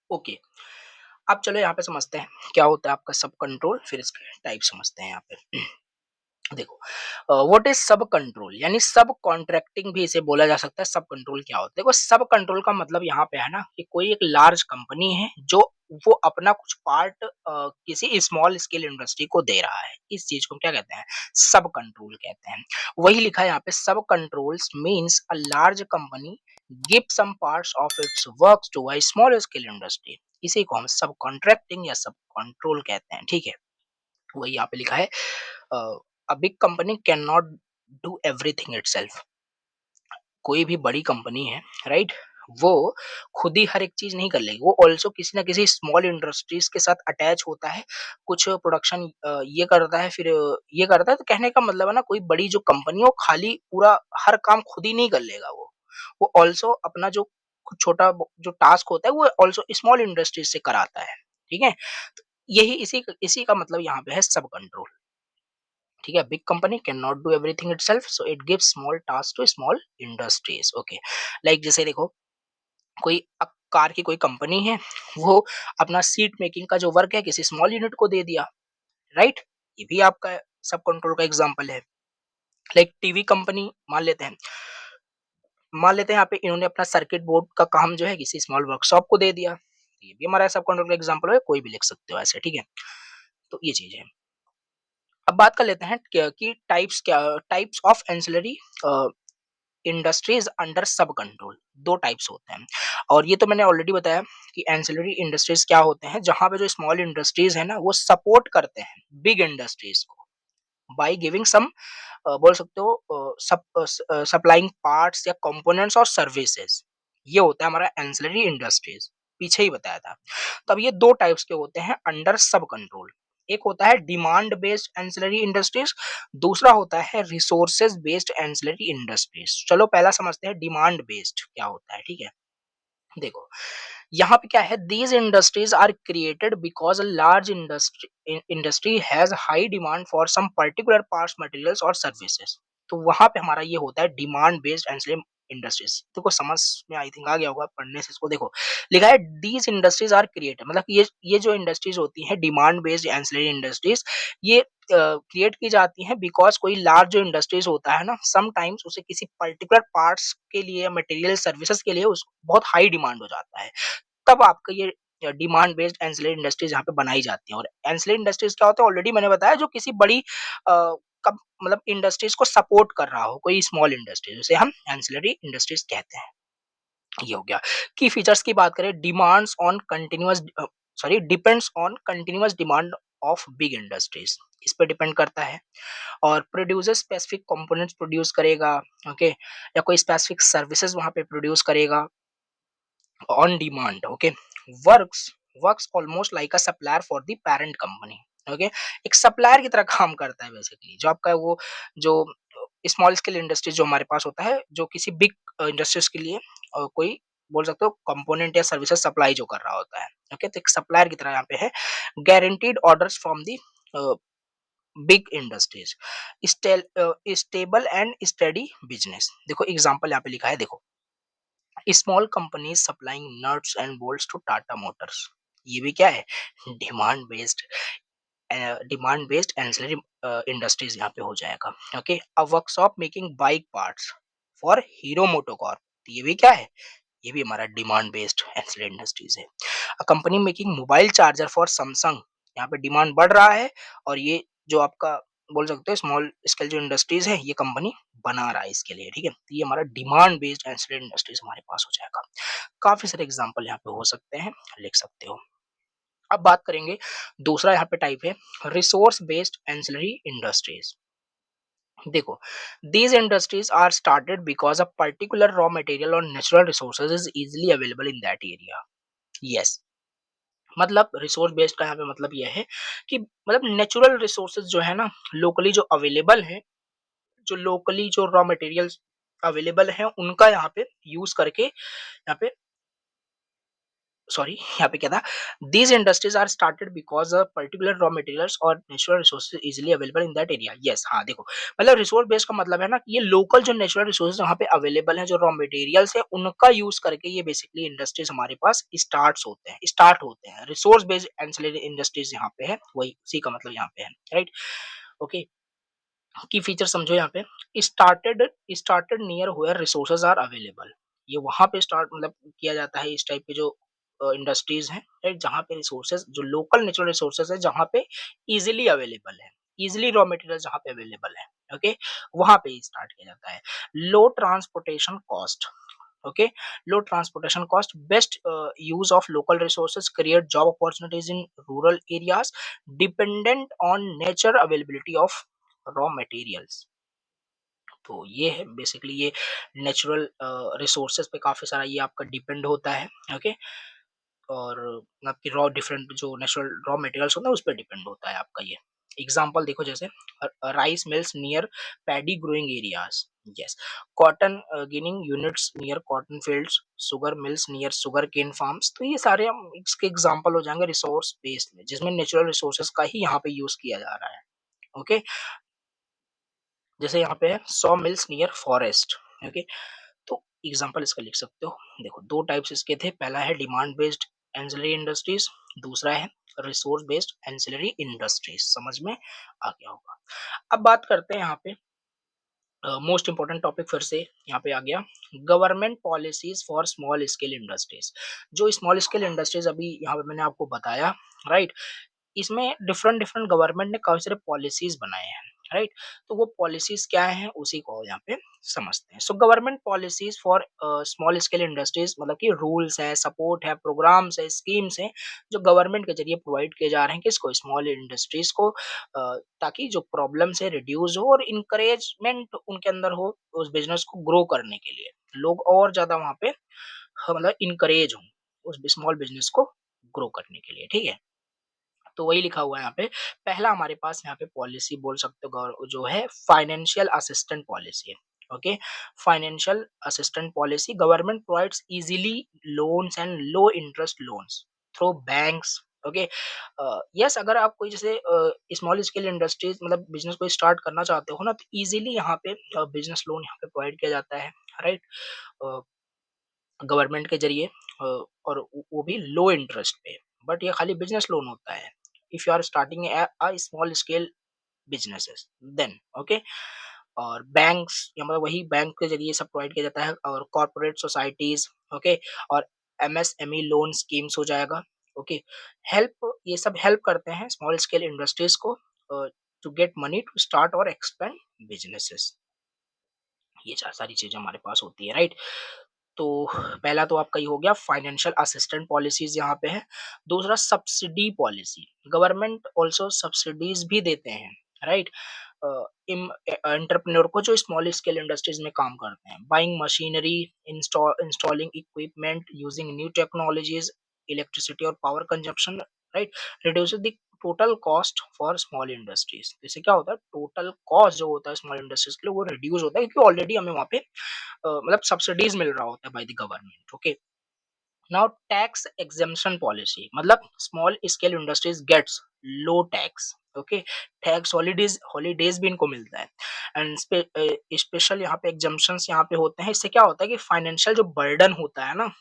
ओके, अब चलो यहाँ पे समझते हैं क्या होता है आपका सब कंट्रोल, फिर इसके टाइप समझते हैं यहाँ पे। देखो व्हाट इज सब कंट्रोल, यानी सब कॉन्ट्रैक्टिंग भी इसे बोला जा सकता है। सब कंट्रोल क्या होता है? देखो सब कंट्रोल का मतलब यहाँ पे है ना कि कोई एक लार्ज कंपनी है जो वो अपना कुछ पार्ट किसी स्मॉल स्केल इंडस्ट्री को दे रहा है, इस चीज को क्या कहते हैं? सब कंट्रोल कहते हैं। वही लिखा है यहाँ पे, sub controls means a large company give some parts of its work to a small scale industry, इसी को हम सब कॉन्ट्रैक्टिंग या सब कंट्रोल कहते हैं, ठीक है? वही यहाँ पे लिखा है, a big company can not do everything itself. कोई भी बड़ी कंपनी है, राइट? वो खुद ही हर एक चीज नहीं कर लेगी, वो ऑल्सो किसी ना किसी स्मॉल इंडस्ट्रीज के साथ अटैच होता है, कुछ प्रोडक्शन ये करता है, फिर ये करता है। तो कहने का मतलब है ना, कोई बड़ी जो कंपनी है वो खाली पूरा हर काम खुद ही नहीं कर लेगा, वो ऑल्सो अपना जो कुछ छोटा जो टास्क होता है वो ऑल्सो स्मॉल इंडस्ट्रीज से कराता है, ठीक है? तो यही इसी इसी का मतलब यहाँ पे है सब कंट्रोल, ठीक है? Big company can not do everything itself, so it gives small task to small industries, okay. Like जैसे देखो कोई कार की कोई कंपनी है, वो अपना सीट मेकिंग का जो वर्क है किसी स्मॉल यूनिट को दे दिया, राइट? ये भी आपका सब कंट्रोल का एग्जांपल है। लाइक टीवी कंपनी मान लेते हैं यहाँ पे इन्होंने अपना सर्किट बोर्ड का काम जो है किसी स्मॉल वर्कशॉप को दे दिया, ये भी हमारा सब कंट्रोल का एग्जांपल है, कोई भी लिख सकते हो ऐसे, ठीक है? तो ये चीज है। अब बात कर लेते हैं कि types of ancillary industries under sub control. 2 types होते हैं, और ये तो मैंने ऑलरेडी बताया कि एंसिलरी इंडस्ट्रीज क्या होते हैं, जहाँ पे जो स्मॉल इंडस्ट्रीज है ना वो सपोर्ट करते हैं बिग इंडस्ट्रीज को बाय गिविंग सम बोल सकते हो सप्लाइंग पार्ट्स या कंपोनेंट्स और सर्विसेज। ये होता है हमारा एंसिलरी इंडस्ट्रीज, पीछे ही बताया था। तब ये 2 टाइप्स के होते हैं अंडर सब कंट्रोल। एक होता है डिमांड बेस्ड एंसिलरी इंडस्ट्रीज, दूसरा होता है रिसोर्सेज बेस्ड एंसिलरी इंडस्ट्रीज। चलो पहला समझते हैं डिमांड बेस्ड क्या होता है, ठीक है। देखो यहाँ पे क्या है, these industries are created because a large industry has high demand for some particular parts materials और सर्विसेज। तो वहां पे हमारा ये होता है डिमांड बेस्ड एंड इंडस्ट्रीज। देखो समझ में आई थिंक आ गया होगा पढ़ने से इसको। देखो लिखा है दीज इंडस्ट्रीज आर क्रिएटेड, मतलब ये जो इंडस्ट्रीज होती हैं डिमांड बेस्ड एंसिलरी इंडस्ट्रीज, ये क्रिएट की जाती हैं बिकॉज कोई लार्ज जो इंडस्ट्रीज होता है ना, समटाइम्स उसे किसी पर्टिकुलर पार्ट्स के लिए मटेरियल सर्विसेज के लिए उस बहुत हाई डिमांड हो जाता है, तब आपका ये डिमांड बेस्ड एंसिलरी इंडस्ट्रीज यहाँ पे बनाई जाती हैं। और एंसिलरी इंडस्ट्रीज क्या होता है, ऑलरेडी मैंने बताया, जो किसी बड़ी मतलब इंडस्ट्रीज को सपोर्ट कर रहा हो, कोई स्मॉल इंडस्ट्रीज, उसे हम एंसिलरी इंडस्ट्रीज कहते हैं। ये हो गया। की फीचर्स की बात करें, demands on continuous sorry depends on continuous demand of big industries, इस पे डिपेंड करता है। और प्रोड्यूसर स्पेसिफिक कंपोनेंट्स प्रोड्यूस करेगा, ओके, या कोई स्पेसिफिक सर्विसेज वहां पे प्रोड्यूस करेगा on demand, okay. Works works almost like a supplier for the parent company, okay. एक सप्लायर की तरह काम करता है बेसिकली, जो आपका वो जो स्मॉल स्केल इंडस्ट्री जो हमारे पास होता है, जो किसी बिग इंडस्ट्रीज के लिए कोई बोल सकते हो कंपोनेंट या सर्विसेज सप्लाई जो कर रहा होता है, ओके। तो एक सप्लायर की तरह यहाँ पे है। Guaranteed orders from the big industries, stable and steady business. देखो एग्जांपल यहाँ पे लिखा है, देखो small companies supplying nuts and bolts to Tata Motors, ये भी क्या है, demand based demand based ancillary industries यहाँ पे हो जाएगा, ओके। A workshop making bike parts for Hero MotoCorp, ये भी क्या है, ये भी हमारा डिमांड बेस्ड एंसिलरी इंडस्ट्रीज है। A company making mobile charger for Samsung, यहाँ पे डिमांड बढ़ रहा है, और ये जो आपका बोल सकते हो स्मॉल स्केल जो इंडस्ट्रीज है, ये कंपनी बना रहा है इसके लिए, ठीक है। तो ये हमारा डिमांड बेस्ड एंसिलरी इंडस्ट्रीज हमारे पास हो जाएगा। काफी सारे एग्जांपल यहाँ पे हो सकते हैं, लिख सकते हो। अब बात करेंगे दूसरा यहाँ पे टाइप है रिसोर्स बेस्ड एंसिलरी इंडस्ट्रीज। देखो these industries are started because a particular raw material or natural resources is easily available in that area। yes, मतलब रिसोर्स बेस्ड का यहाँ पे मतलब यह है कि मतलब नेचुरल रिसोर्सेज जो है ना, लोकली जो अवेलेबल है, जो लोकली जो रॉ मटेरियल्स अवेलेबल हैं, उनका यहाँ पे यूज करके यहाँ पे सॉरी यहाँ पे क्या था, these industries are started because particular raw materials और natural resources easily available in that area. Yes, हाँ देखो मतलब रिसोर्स बेस्ड का मतलब है ना कि ये लोकल जो नेचुरल रिसोर्सेज वहाँ पे अवेलेबल है, जो रॉ मटेरियल्स है, उनका यूज करके ये बेसिकली इंडस्ट्रीज हमारे पास स्टार्ट होते हैं। रिसोर्स बेस्ड एंसिलरी इंडस्ट्रीज यहाँ पे है, वही उसी का मतलब यहाँ पे है, राइट, ओके। की फीचर समझो यहाँ पे, started near where resources are available, ये वहां पे स्टार्ट मतलब किया जाता है इस टाइप के जो इंडस्ट्रीज हैं, राइट, जहाँ पे रिसोर्सेज जो लोकल नेचुरल रिसोर्सेज है, जहाँ पे इजीली अवेलेबल है, इजीली रॉ मटेरियल जहाँ पे अवेलेबल है, ओके, वहां पे स्टार्ट किया जाता है। Low transportation cost, okay, low transportation cost, best use of local resources create job opportunities in rural areas dependent on nature availability of raw materials. तो ये है बेसिकली, ये नेचुरल रिसोर्सेज पे काफी सारा ये आपका डिपेंड होता है, ओके। और आपकी रॉ डिफरेंट जो नेचुरल रॉ मटेरियल्स होता है उस पर डिपेंड होता है आपका ये। एग्जांपल देखो जैसे rice mills near paddy growing areas, yes, cotton ginning units near cotton fields, sugar mills near sugar cane farms. तो ये सारे हम इसके एग्जांपल हो जाएंगे रिसोर्स बेस्ड में, जिसमें नेचुरल रिसोर्सेज का ही यहाँ पे यूज किया जा रहा है, ओके। जैसे यहाँ पे है saw mills near forest, okay. तो एग्जांपल इसका लिख सकते हो। देखो दो टाइप्स इसके थे, पहला है डिमांड बेस्ड एंसिलरी इंडस्ट्रीज, दूसरा है रिसोर्स बेस्ड एंसिलरी इंडस्ट्रीज। समझ में आ गया होगा। अब बात करते हैं यहाँ पे मोस्ट इंपॉर्टेंट टॉपिक, फिर से यहाँ पे आ गया government policies for small scale industries. जो स्मॉल स्केल इंडस्ट्रीज अभी यहाँ पे मैंने आपको बताया, राइट, इसमें डिफरेंट डिफरेंट गवर्नमेंट ने काफी सारे पॉलिसीज बनाए हैं, राइट। तो वो पॉलिसीज क्या हैं उसी को यहाँ पे समझते हैं। So government policies for small scale industries, मतलब कि रूल्स है, सपोर्ट है, प्रोग्राम्स है, स्कीम्स हैं, जो गवर्नमेंट के जरिए प्रोवाइड किए जा रहे हैं किसको, स्मॉल इंडस्ट्रीज को, ताकि जो प्रॉब्लम्स है रिड्यूस हो और इंकरेजमेंट उनके अंदर हो उस बिजनेस को ग्रो करने के लिए, लोग और ज्यादा वहां पे मतलब इंकरेज हो उस स्मॉल बिजनेस को ग्रो करने के लिए, ठीक है। तो वही लिखा हुआ है यहाँ पे। पहला हमारे पास यहाँ पे पॉलिसी बोल सकते हो जो है फाइनेंशियल असिस्टेंट पॉलिसी है। Okay, financial assistant policy government provides easily loans and low interest loans through banks. Okay, yes, अगर आप कोई जैसे स्मॉल स्केल इंडस्ट्रीज मतलब बिजनेस कोई स्टार्ट करना चाहते हो ना, तो इजीली यहाँ पे बिजनेस लोन यहाँ पे प्रोवाइड किया जाता है, राइट, गवर्नमेंट के जरिए, और वो भी लो इंटरेस्ट पे। बट ये खाली बिजनेस लोन होता है if you are starting a small scale businesses then. Okay, और बैंक्स या मतलब वही बैंक के जरिए सब प्रोवाइड किया जाता है, और कॉर्पोरेट सोसाइटीज। ओके, और एमएसएमई लोन स्कीम्स हो जाएगा। ओके, हेल्प, ये सब हेल्प करते हैं स्मॉल स्केल इंडस्ट्रीज को to get money to start और एक्सपेंड बिजनेसेस। ये चार सारी चीजें हमारे पास होती है, राइट। तो पहला तो आपका ये हो गया फाइनेंशियल असिस्टेंट पॉलिसीज यहाँ पे है। दूसरा subsidy policy, government also subsidies भी देते हैं, राइट, एंटरप्रेन्योर को जो स्मॉल स्केल इंडस्ट्रीज में काम करते हैं। Buying machinery, installing equipment, using new technologies, electricity और power consumption, right, reduce the total cost for small industries. इससे क्या होता है, टोटल कॉस्ट जो होता है स्मॉल इंडस्ट्रीज के लिए वो रिड्यूस होता है, क्योंकि ऑलरेडी हमें वहाँ पे मतलब सब्सिडीज मिल रहा होता है by the government. Okay, now tax exemption policy, मतलब small scale industries gets low tax. Okay, tax holidays holidays भी इनको मिलता है, एंड स्पेशल यहाँ पे एग्जेम्पशंस यहाँ पे होते हैं। इससे क्या होता है कि फाइनेंशियल जो बर्डन होता है ना,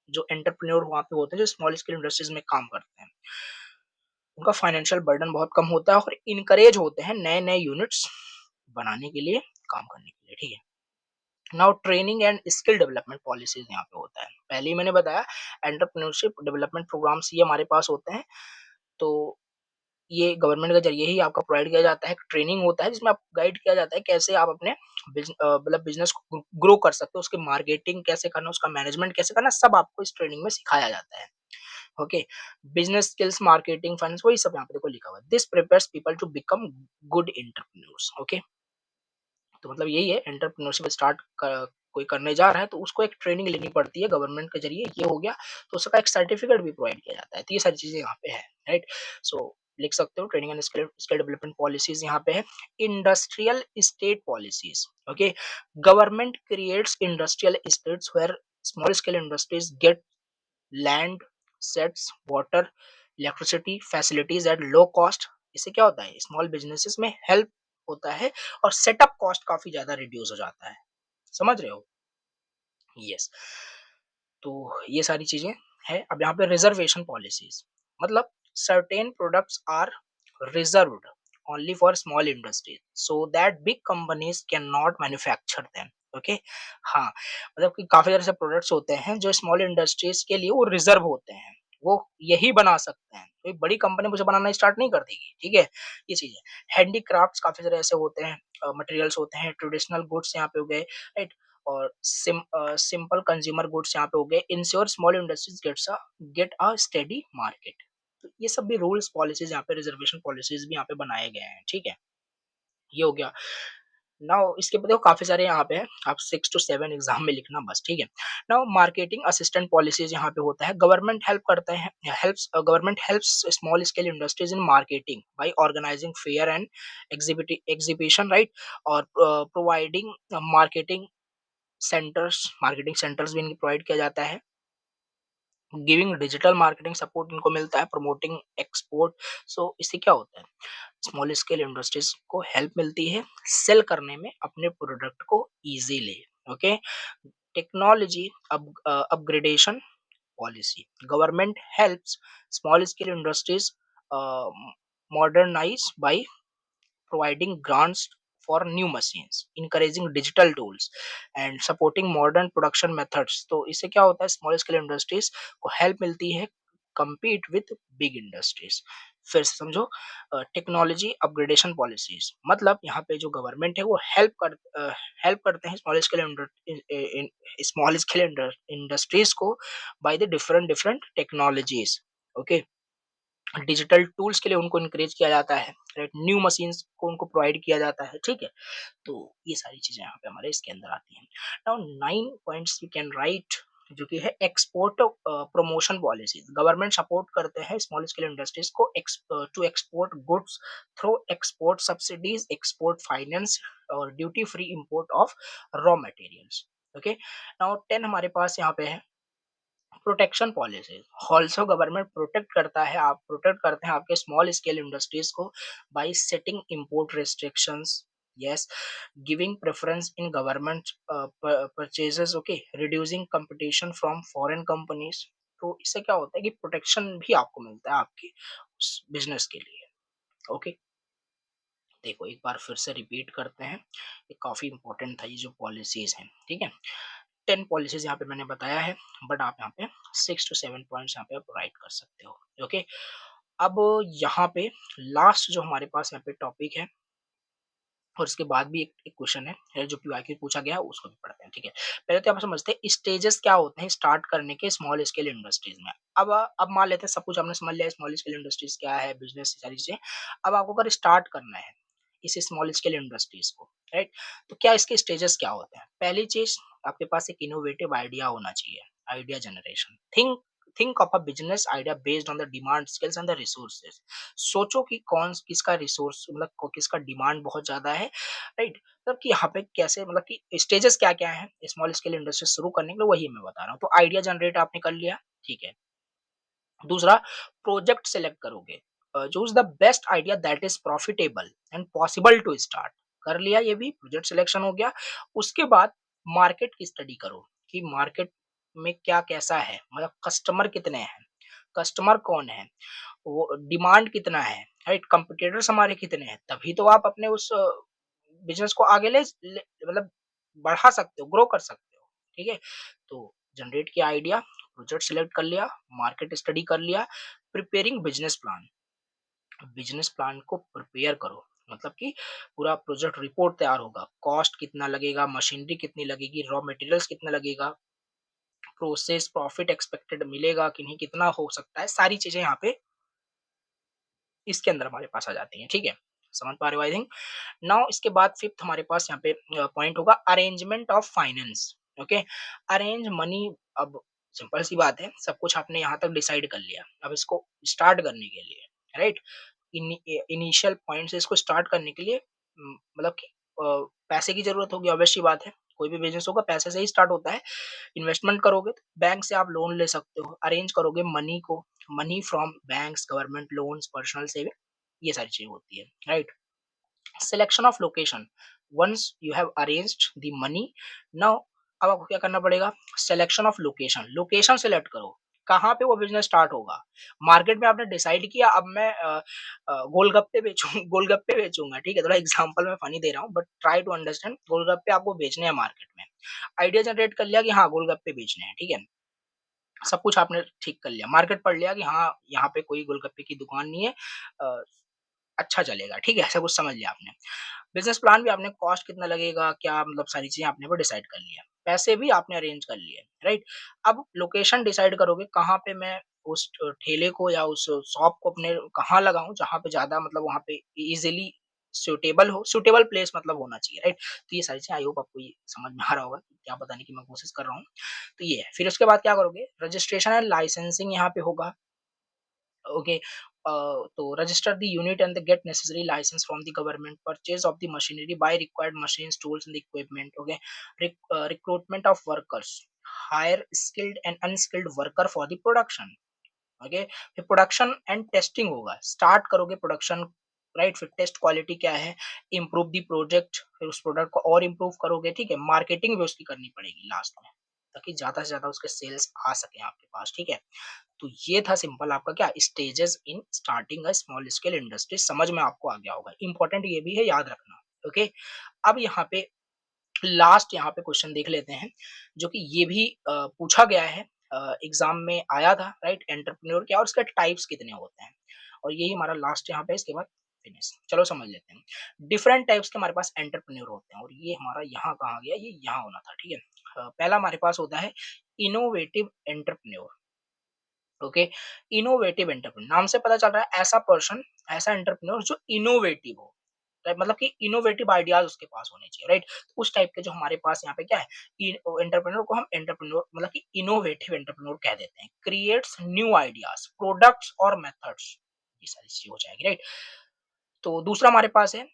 जो एंटरप्रेन्योर वहाँ पे होते हैं जो स्मॉल स्केल इंडस्ट्रीज में काम करते हैं, उनका फाइनेंशियल बर्डन बहुत कम होता है, और इनकरेज होते हैं नए नए यूनिट्स बनाने के लिए, काम करने के लिए, ठीक है। Now training and skill development policies यहाँ पे होता है। पहले ही मैंने बताया एंटरप्रेन्योरशिप डेवलपमेंट प्रोग्राम्स ये हमारे पास होते हैं। तो ये गवर्नमेंट के जरिए ही आपका प्रोवाइड किया जाता है। ट्रेनिंग होता है जिसमें आपको गाइड किया जाता है कैसे आप अपने मतलब बिजनेस को ग्रो कर सकते हो, उसकी मार्केटिंग कैसे करना, उसका मैनेजमेंट कैसे करना, सब आपको इस ट्रेनिंग में सिखाया जाता है। Okay, business skills, marketing, finance, वही सब यहाँ पे देखो लिखा हुआ है। This prepares people to become good entrepreneurs. Okay, तो मतलब यही है, एंटरप्रेन्योरशिप स्टार्ट कोई करने जा रहा है तो उसको एक ट्रेनिंग लेनी पड़ती है गवर्नमेंट के जरिए, ये हो गया। तो उसका एक सर्टिफिकेट भी प्रोवाइड किया जाता है। तो ये सारी चीजें यहाँ पे है, राइट। सो लिख सकते हो training and skill skill development policies यहाँ पे है। Industrial state policies, okay, government creates industrial states where small scale industries get land, sets, water, electricity facilities at low cost. इससे क्या होता है, स्मॉल बिजनेसेस में हेल्प होता है, और सेटअप कॉस्ट काफी ज्यादा रिड्यूस हो जाता है। समझ रहे हो? यस। तो ये सारी चीजें है। अब यहाँ पे रिजर्वेशन पॉलिसीज, मतलब certain products are reserved only for small industries so that big companies can not manufacture them. Okay, हाँ, मतलब कि काफी सारे ऐसे प्रोडक्ट्स होते हैं जो स्मॉल इंडस्ट्रीज के लिए वो रिजर्व होते हैं, वो यही बना सकते हैं, कोई बड़ी कंपनी मुझे बनाना स्टार्ट नहीं कर देगी, ठीक है। ये चीज है। हैंडीक्राफ्ट्स काफी सारे ऐसे होते हैं, मटेरियल्स होते हैं, ट्रेडिशनल गुड्स यहाँ पे हो गए, राइट, और सिंपल कंज्यूमर गुड्स यहाँ पे हो गए। Ensure small industries get a steady market. तो ये सब भी रूल्स पॉलिसीज यहाँ पे, रिजर्वेशन पॉलिसीज भी यहाँ पे बनाए गए हैं, ठीक है। ये हो गया। नाउ इसके देखो काफी सारे यहाँ पे हैं, आप 6 to 7 एग्जाम में लिखना बस, ठीक है। नाउ मार्केटिंग असिस्टेंट पॉलिसीज यहाँ पे होता है। गवर्नमेंट हेल्प करते हैं, helps government helps small scale industries in marketing by organising fair and exhibition, right, और providing marketing centres, marketing centres भी इनको प्रोवाइड किया जाता है। गिविंग डिजिटल मार्केटिंग सपोर्ट इनको मिलता है, प्रमोटिंग एक्सपोर्ट। सो इससे क्या होता है, स्मॉल स्केल इंडस्ट्रीज को हेल्प मिलती है सेल करने में अपने प्रोडक्ट को easily. Okay, technology upgradation policy, government helps small scale industries modernize by providing grants for new machines, encouraging digital tools and supporting modern production methods। तो इससे क्या होता है, स्मॉल स्केल इंडस्ट्रीज को हेल्प मिलती है compete with बिग इंडस्ट्रीज। फिर से समझो, टेक्नोलॉजी अपग्रेडेशन पॉलिसीज, मतलब यहाँ पे जो गवर्नमेंट है वो हेल्प करते हैं स्मॉल स्केल इंडस्ट्रीज को by the different different technologies. Okay, digital tools के लिए उनको इनकरेज किया जाता है, राइट, न्यू मशीन्स को उनको प्रोवाइड किया जाता है, ठीक है। तो ये सारी चीजें यहाँ पे हमारे इसके अंदर आती हैं। Now 9 points you can write जो कि है export promotion policy. Government support करते हैं स्मॉल स्केल इंडस्ट्रीज को to export goods through export subsidies, export finance और duty free import of raw materials. Okay, now 10 हमारे पास यहाँ पे है protection policy. Also government protect करते हैं आपके स्मॉल स्केल इंडस्ट्रीज को by setting import restrictions, yes, giving preference in government purchases, okay, reducing competition from foreign companies. तो इससे क्या होता है कि प्रोटेक्शन भी आपको मिलता है आपके बिजनेस के लिए। ओके, देखो एक बार फिर से रिपीट करते हैं, ये काफी इंपॉर्टेंट था ये जो पॉलिसीज हैं, ठीक है। 10 पॉलिसीज यहाँ पे मैंने बताया है, बट आप यहाँ पे 6 to 7 पॉइंट्स यहाँ पे आप राइट कर सकते हो। ओके, अब यहाँ पे लास्ट जो हमारे पास यहाँ पे टॉपिक है, और इसके बाद भी एक क्वेश्चन है जो पीवाईक्यू पूछा गया है, उसको भी पढ़ते हैं, ठीक है। पहले तो आप समझते हैं स्टेजेस क्या होते हैं स्टार्ट करने के स्मॉल स्केल इंडस्ट्रीज में। अब मान लेते हैं सब कुछ हमने समझ लिया स्मॉल स्केल इंडस्ट्रीज क्या है, बिजनेस सारी चीजें। अब आपको अगर स्टार्ट करना है इस स्मॉल स्केल इंडस्ट्रीज को, राइट, तो क्या इसके स्टेजेस क्या होते हैं? पहली चीज, आपके पास एक इनोवेटिव आइडिया होना चाहिए, idea generation. Think of a business idea based on the demand, skills and the resources. सोचो कि कौन किसका रिसोर्स, मतलब किसका डिमांड बहुत ज्यादा है, राइट। मतलब कि यहाँ पे कैसे, मतलब कि स्टेजेस क्या क्या है स्मॉल स्केल इंडस्ट्री शुरू करने के लिए, वही मैं बता रहा हूँ। तो आइडिया जनरेट आपने कर लिया, ठीक है। दूसरा, प्रोजेक्ट सेलेक्ट करोगे, choose the best idea that is profitable and possible to start. कर लिया, ये भी प्रोजेक्ट सिलेक्शन हो गया। उसके बाद मार्केट की स्टडी करो कि मार्केट में क्या कैसा है, मतलब कस्टमर कितने हैं, कस्टमर कौन है, वो डिमांड कितना है, राइट, कंपटीटर्स हमारे कितने हैं, तभी तो आप अपने उस बिजनेस को आगे मतलब बढ़ा सकते हो, ग्रो कर सकते हो, ठीक है। तो जनरेट किया आइडिया, प्रोजेक्ट सिलेक्ट कर लिया, मार्केट स्टडी कर लिया, preparing business plan. Business plan को प्रिपेयर करो, मतलब कि पूरा प्रोजेक्ट रिपोर्ट तैयार होगा, कॉस्ट कितना लगेगा, मशीनरी कितनी लगेगी, रॉ मटेरियल्स कितना लगेगा, प्रोसेस प्रॉफिट एक्सपेक्टेड मिलेगा कि नहीं, कितना हो सकता है, सारी चीजें यहाँ पे इसके अंदर हमारे पास आ जाती हैं, ठीक है। समझ पा रहे हो आई थिंक। नाउ इसके बाद फिफ्थ हमारे पास यहाँ पे पॉइंट होगा arrangement of finance. Okay, arrange money. अब सिंपल सी बात है, सब कुछ आपने यहाँ तक डिसाइड कर लिया, अब इसको स्टार्ट करने के लिए, राइट, इनिशियल पॉइंट से इसको स्टार्ट करने के लिए मतलब कि पैसे की जरूरत होगी, ऑब्वियस सी बात है, कोई भी बिजनेस होगा पैसे से ही स्टार्ट होता है। इन्वेस्टमेंट करोगे तो बैंक से आप लोन ले सकते हो, अरेंज करोगे मनी को, money from banks, government loans, personal saving, ये सारी चीजें होती है, right. Selection of location, once you have arranged the money, now अब आपको क्या करना पड़ेगा, selection of location, location select करो, कहाँ पे वो बिजनेस स्टार्ट होगा। मार्केट में आपने डिसाइड किया अब मैं गोलगप्पे बेचूं गोलगप्पे बेचूंगा, ठीक है, थोड़ा एग्जांपल मैं फनी दे रहा हूँ, बट ट्राई टू अंडरस्टैंड। गोलगप्पे आपको बेचने हैं मार्केट में, आइडिया जनरेट कर लिया कि हाँ गोलगप्पे बेचने हैं, ठीक है, सब कुछ आपने ठीक कर लिया, मार्केट पढ़ लिया कि हाँ यहाँ पे कोई गोलगप्पे की दुकान नहीं है, अ, अच्छा चलेगा, ठीक है, ऐसा कुछ समझ लिया आपने। बिजनेस प्लान भी आपने, कॉस्ट कितना लगेगा, क्या मतलब सारी चीजें आपने वो डिसाइड कर लिया, पैसे भी आपने अरेंज कर लिए, राइट। अब लोकेशन डिसाइड करोगे, कहाँ पे मैं उस ठेले को या उस शॉप को अपने कहाँ लगाऊं जहाँ पे ज्यादा, मतलब वहां पे इजिली सुटेबल प्लेस मतलब होना चाहिए, राइट। तो ये सारी चीजें आई होप आपको ये समझ में आ रहा होगा, क्या पता नहीं कि मैं कोशिश कर रहा हूँ। तो ये है, फिर उसके बाद क्या करोगे, रजिस्ट्रेशन एंड लाइसेंसिंग यहाँ पे होगा। ओके, तो register the unit and the get necessary license from the government, purchase of the machinery, buy required machines, tools and the equipment, okay, recruitment of workers, hire skilled and unskilled worker for the production, okay. फिर production and testing होगा, start करोगे production, right, फिर test quality क्या है, improve the project, फिर उस product को और इम्प्रूव करोगे, ठीक है, मार्केटिंग भी उसकी करनी पड़ेगी लास्ट में, ताकि ज्यादा से ज्यादा उसके सेल्स आ सके आपके पास, ठीक है। तो ये था सिंपल आपका क्या, stages in starting a small scale industry, समझ में आपको आ गया होगा, इंपॉर्टेंट ये भी है, याद रखना। ओके, अब यहाँ पे लास्ट यहाँ पे क्वेश्चन देख लेते हैं, जो कि ये भी पूछा गया है, एग्जाम में आया था, राइट, एंटरप्रेन्योर क्या और उसके टाइप्स कितने होते हैं, और यही हमारा लास्ट यहाँ पे, इसके बाद फिनिश। चलो समझ लेते हैं, डिफरेंट टाइप्स के हमारे पास एंटरप्रेन्योर होते हैं, और ये हमारा यहाँ कहा गया, ये यहाँ होना था, ठीक है। पहला हमारे पास होता है innovative entrepreneur. Okay, innovative entrepreneur, नाम से पता चल रहा है ऐसा पर्सन, ऐसा एंटरप्रेन्योर जो इनोवेटिव हो, मतलब कि इनोवेटिव आइडियाज उसके पास होने चाहिए, राइट? तो उस टाइप के जो हमारे पास यहाँ पे क्या है, एंटरप्रेन्योर को हम एंटरप्रेन्योर मतलब कि इनोवेटिव एंटरप्रेन्योर कह देते हैं। क्रिएट्स न्यू आइडियाज, प्रोडक्ट्स और मेथड्स, ये सारी चीजें हो जाएगी, राइट? तो दूसरा हमारे पास है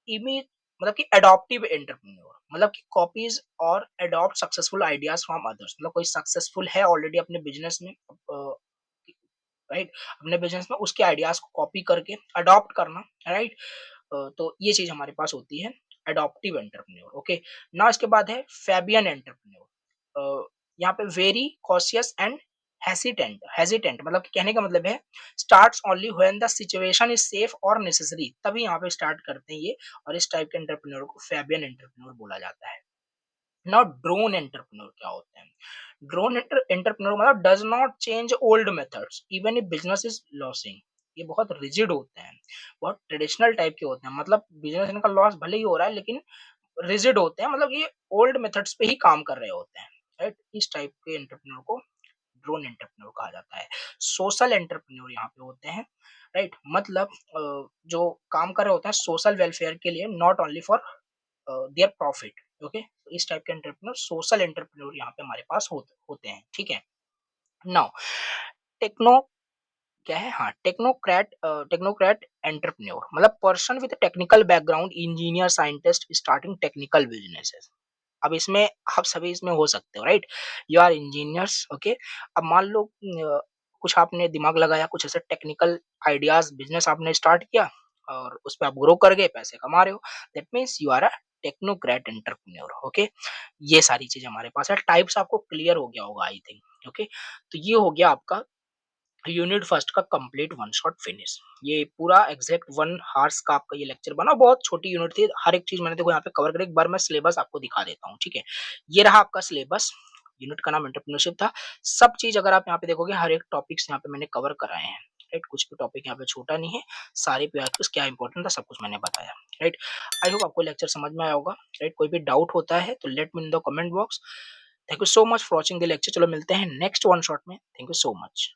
इमी मतलब कि एडॉप्टिव एंटरप्रेन्योर, मतलब कि कॉपीज और adopt successful ideas from others. मतलब कोई सक्सेसफुल है ऑलरेडी अपने बिजनेस में, राइट, अपने बिजनेस में उसके आइडियाज को कॉपी करके अडॉप्ट करना, राइट? तो ये चीज हमारे पास होती है एडॉप्टिव एंटरप्रेन्योर। ओके, ना इसके बाद है फैबियन एंटरप्रेन्योर। यहाँ पे very cautious and hesitant, hesitant मतलब कि कहने का मतलब है starts only when the situation is safe और नेसेसरी, तभी यहाँ पे स्टार्ट करते हैं ये। और इस टाइप के एंटरप्रेन्योर को फैबियन एंटरप्रेन्योर बोला जाता है। नाउ ड्रोन एंटरप्रेन्योर क्या होते हैं? ड्रोन एंटरप्रेन्योर मतलब does not change old methods even if business is losing. ये बहुत रिजिड होते हैं, बहुत ट्रेडिशनल टाइप के होते हैं, मतलब बिजनेस इनका लॉस भले ही हो रहा है लेकिन रिजिड होते हैं, मतलब ये ओल्ड मेथड्स पे ही काम कर रहे होते हैं, राइट? इस टाइप के एंटरप्रेन्योर को ड्रोन एंटरप्रेन्योर कहा जाता है। सोशल एंटरप्रेन्योर यहाँ पे होते हैं, राइट? मतलब जो काम कर रहे होते हैं सोशल वेलफेयर के लिए, not only for their profit. Okay, तो इस टाइप के एंटरप्रेन्योर सोशल एंटरप्रेन्योर यहाँ पे हमारे पास होते हैं, ठीक है? नाउ टेक्नो क्या है, हाँ, टेक्नोक्रेट एंटरप्रेन्योर मतलब person with technical background, engineer, scientist starting technical businesses. अब इसमें आप सभी इसमें हो सकते हो, right? You are engineers, okay. अब मान लो कुछ आपने दिमाग लगाया, कुछ ऐसे टेक्निकल आइडियाज बिजनेस आपने स्टार्ट किया और उस पे आप ग्रो कर गए, पैसे कमा रहे हो, that means you are a technocrat entrepreneur. Okay, ये सारी चीज हमारे पास है। टाइप्स आपको क्लियर हो गया होगा आई थिंक। ओके, तो ये हो गया आपका यूनिट फर्स्ट का कंप्लीट वन शॉट फिनिश। ये पूरा एग्जैक्ट 1 हार्स का आपका ये लेक्चर बना। बहुत छोटी यूनिट थी, हर एक चीज मैंने देखो यहाँ पे कवर करी। एक बार मैं सिलेबस आपको दिखा देता हूँ, ठीक है? ये रहा आपका सिलेबस। यूनिट का नाम एंटरप्रेन्योरशिप था। सब चीज अगर आप यहाँ पे देखोगे, हर एक टॉपिक्स यहाँ पे मैंने कवर कराए हैं, राइट? कुछ भी टॉपिक यहाँ पे छोटा नहीं है, सारे पे क्या इंपॉर्टेंट था सब कुछ मैंने बताया, राइट? आई होप आपको लेक्चर समझ में आया होगा, राइट? कोई भी डाउट होता है तो let me in the comment box. Thank you so much for watching the lecture. चलो मिलते हैं नेक्स्ट वन शॉट में। Thank you so much.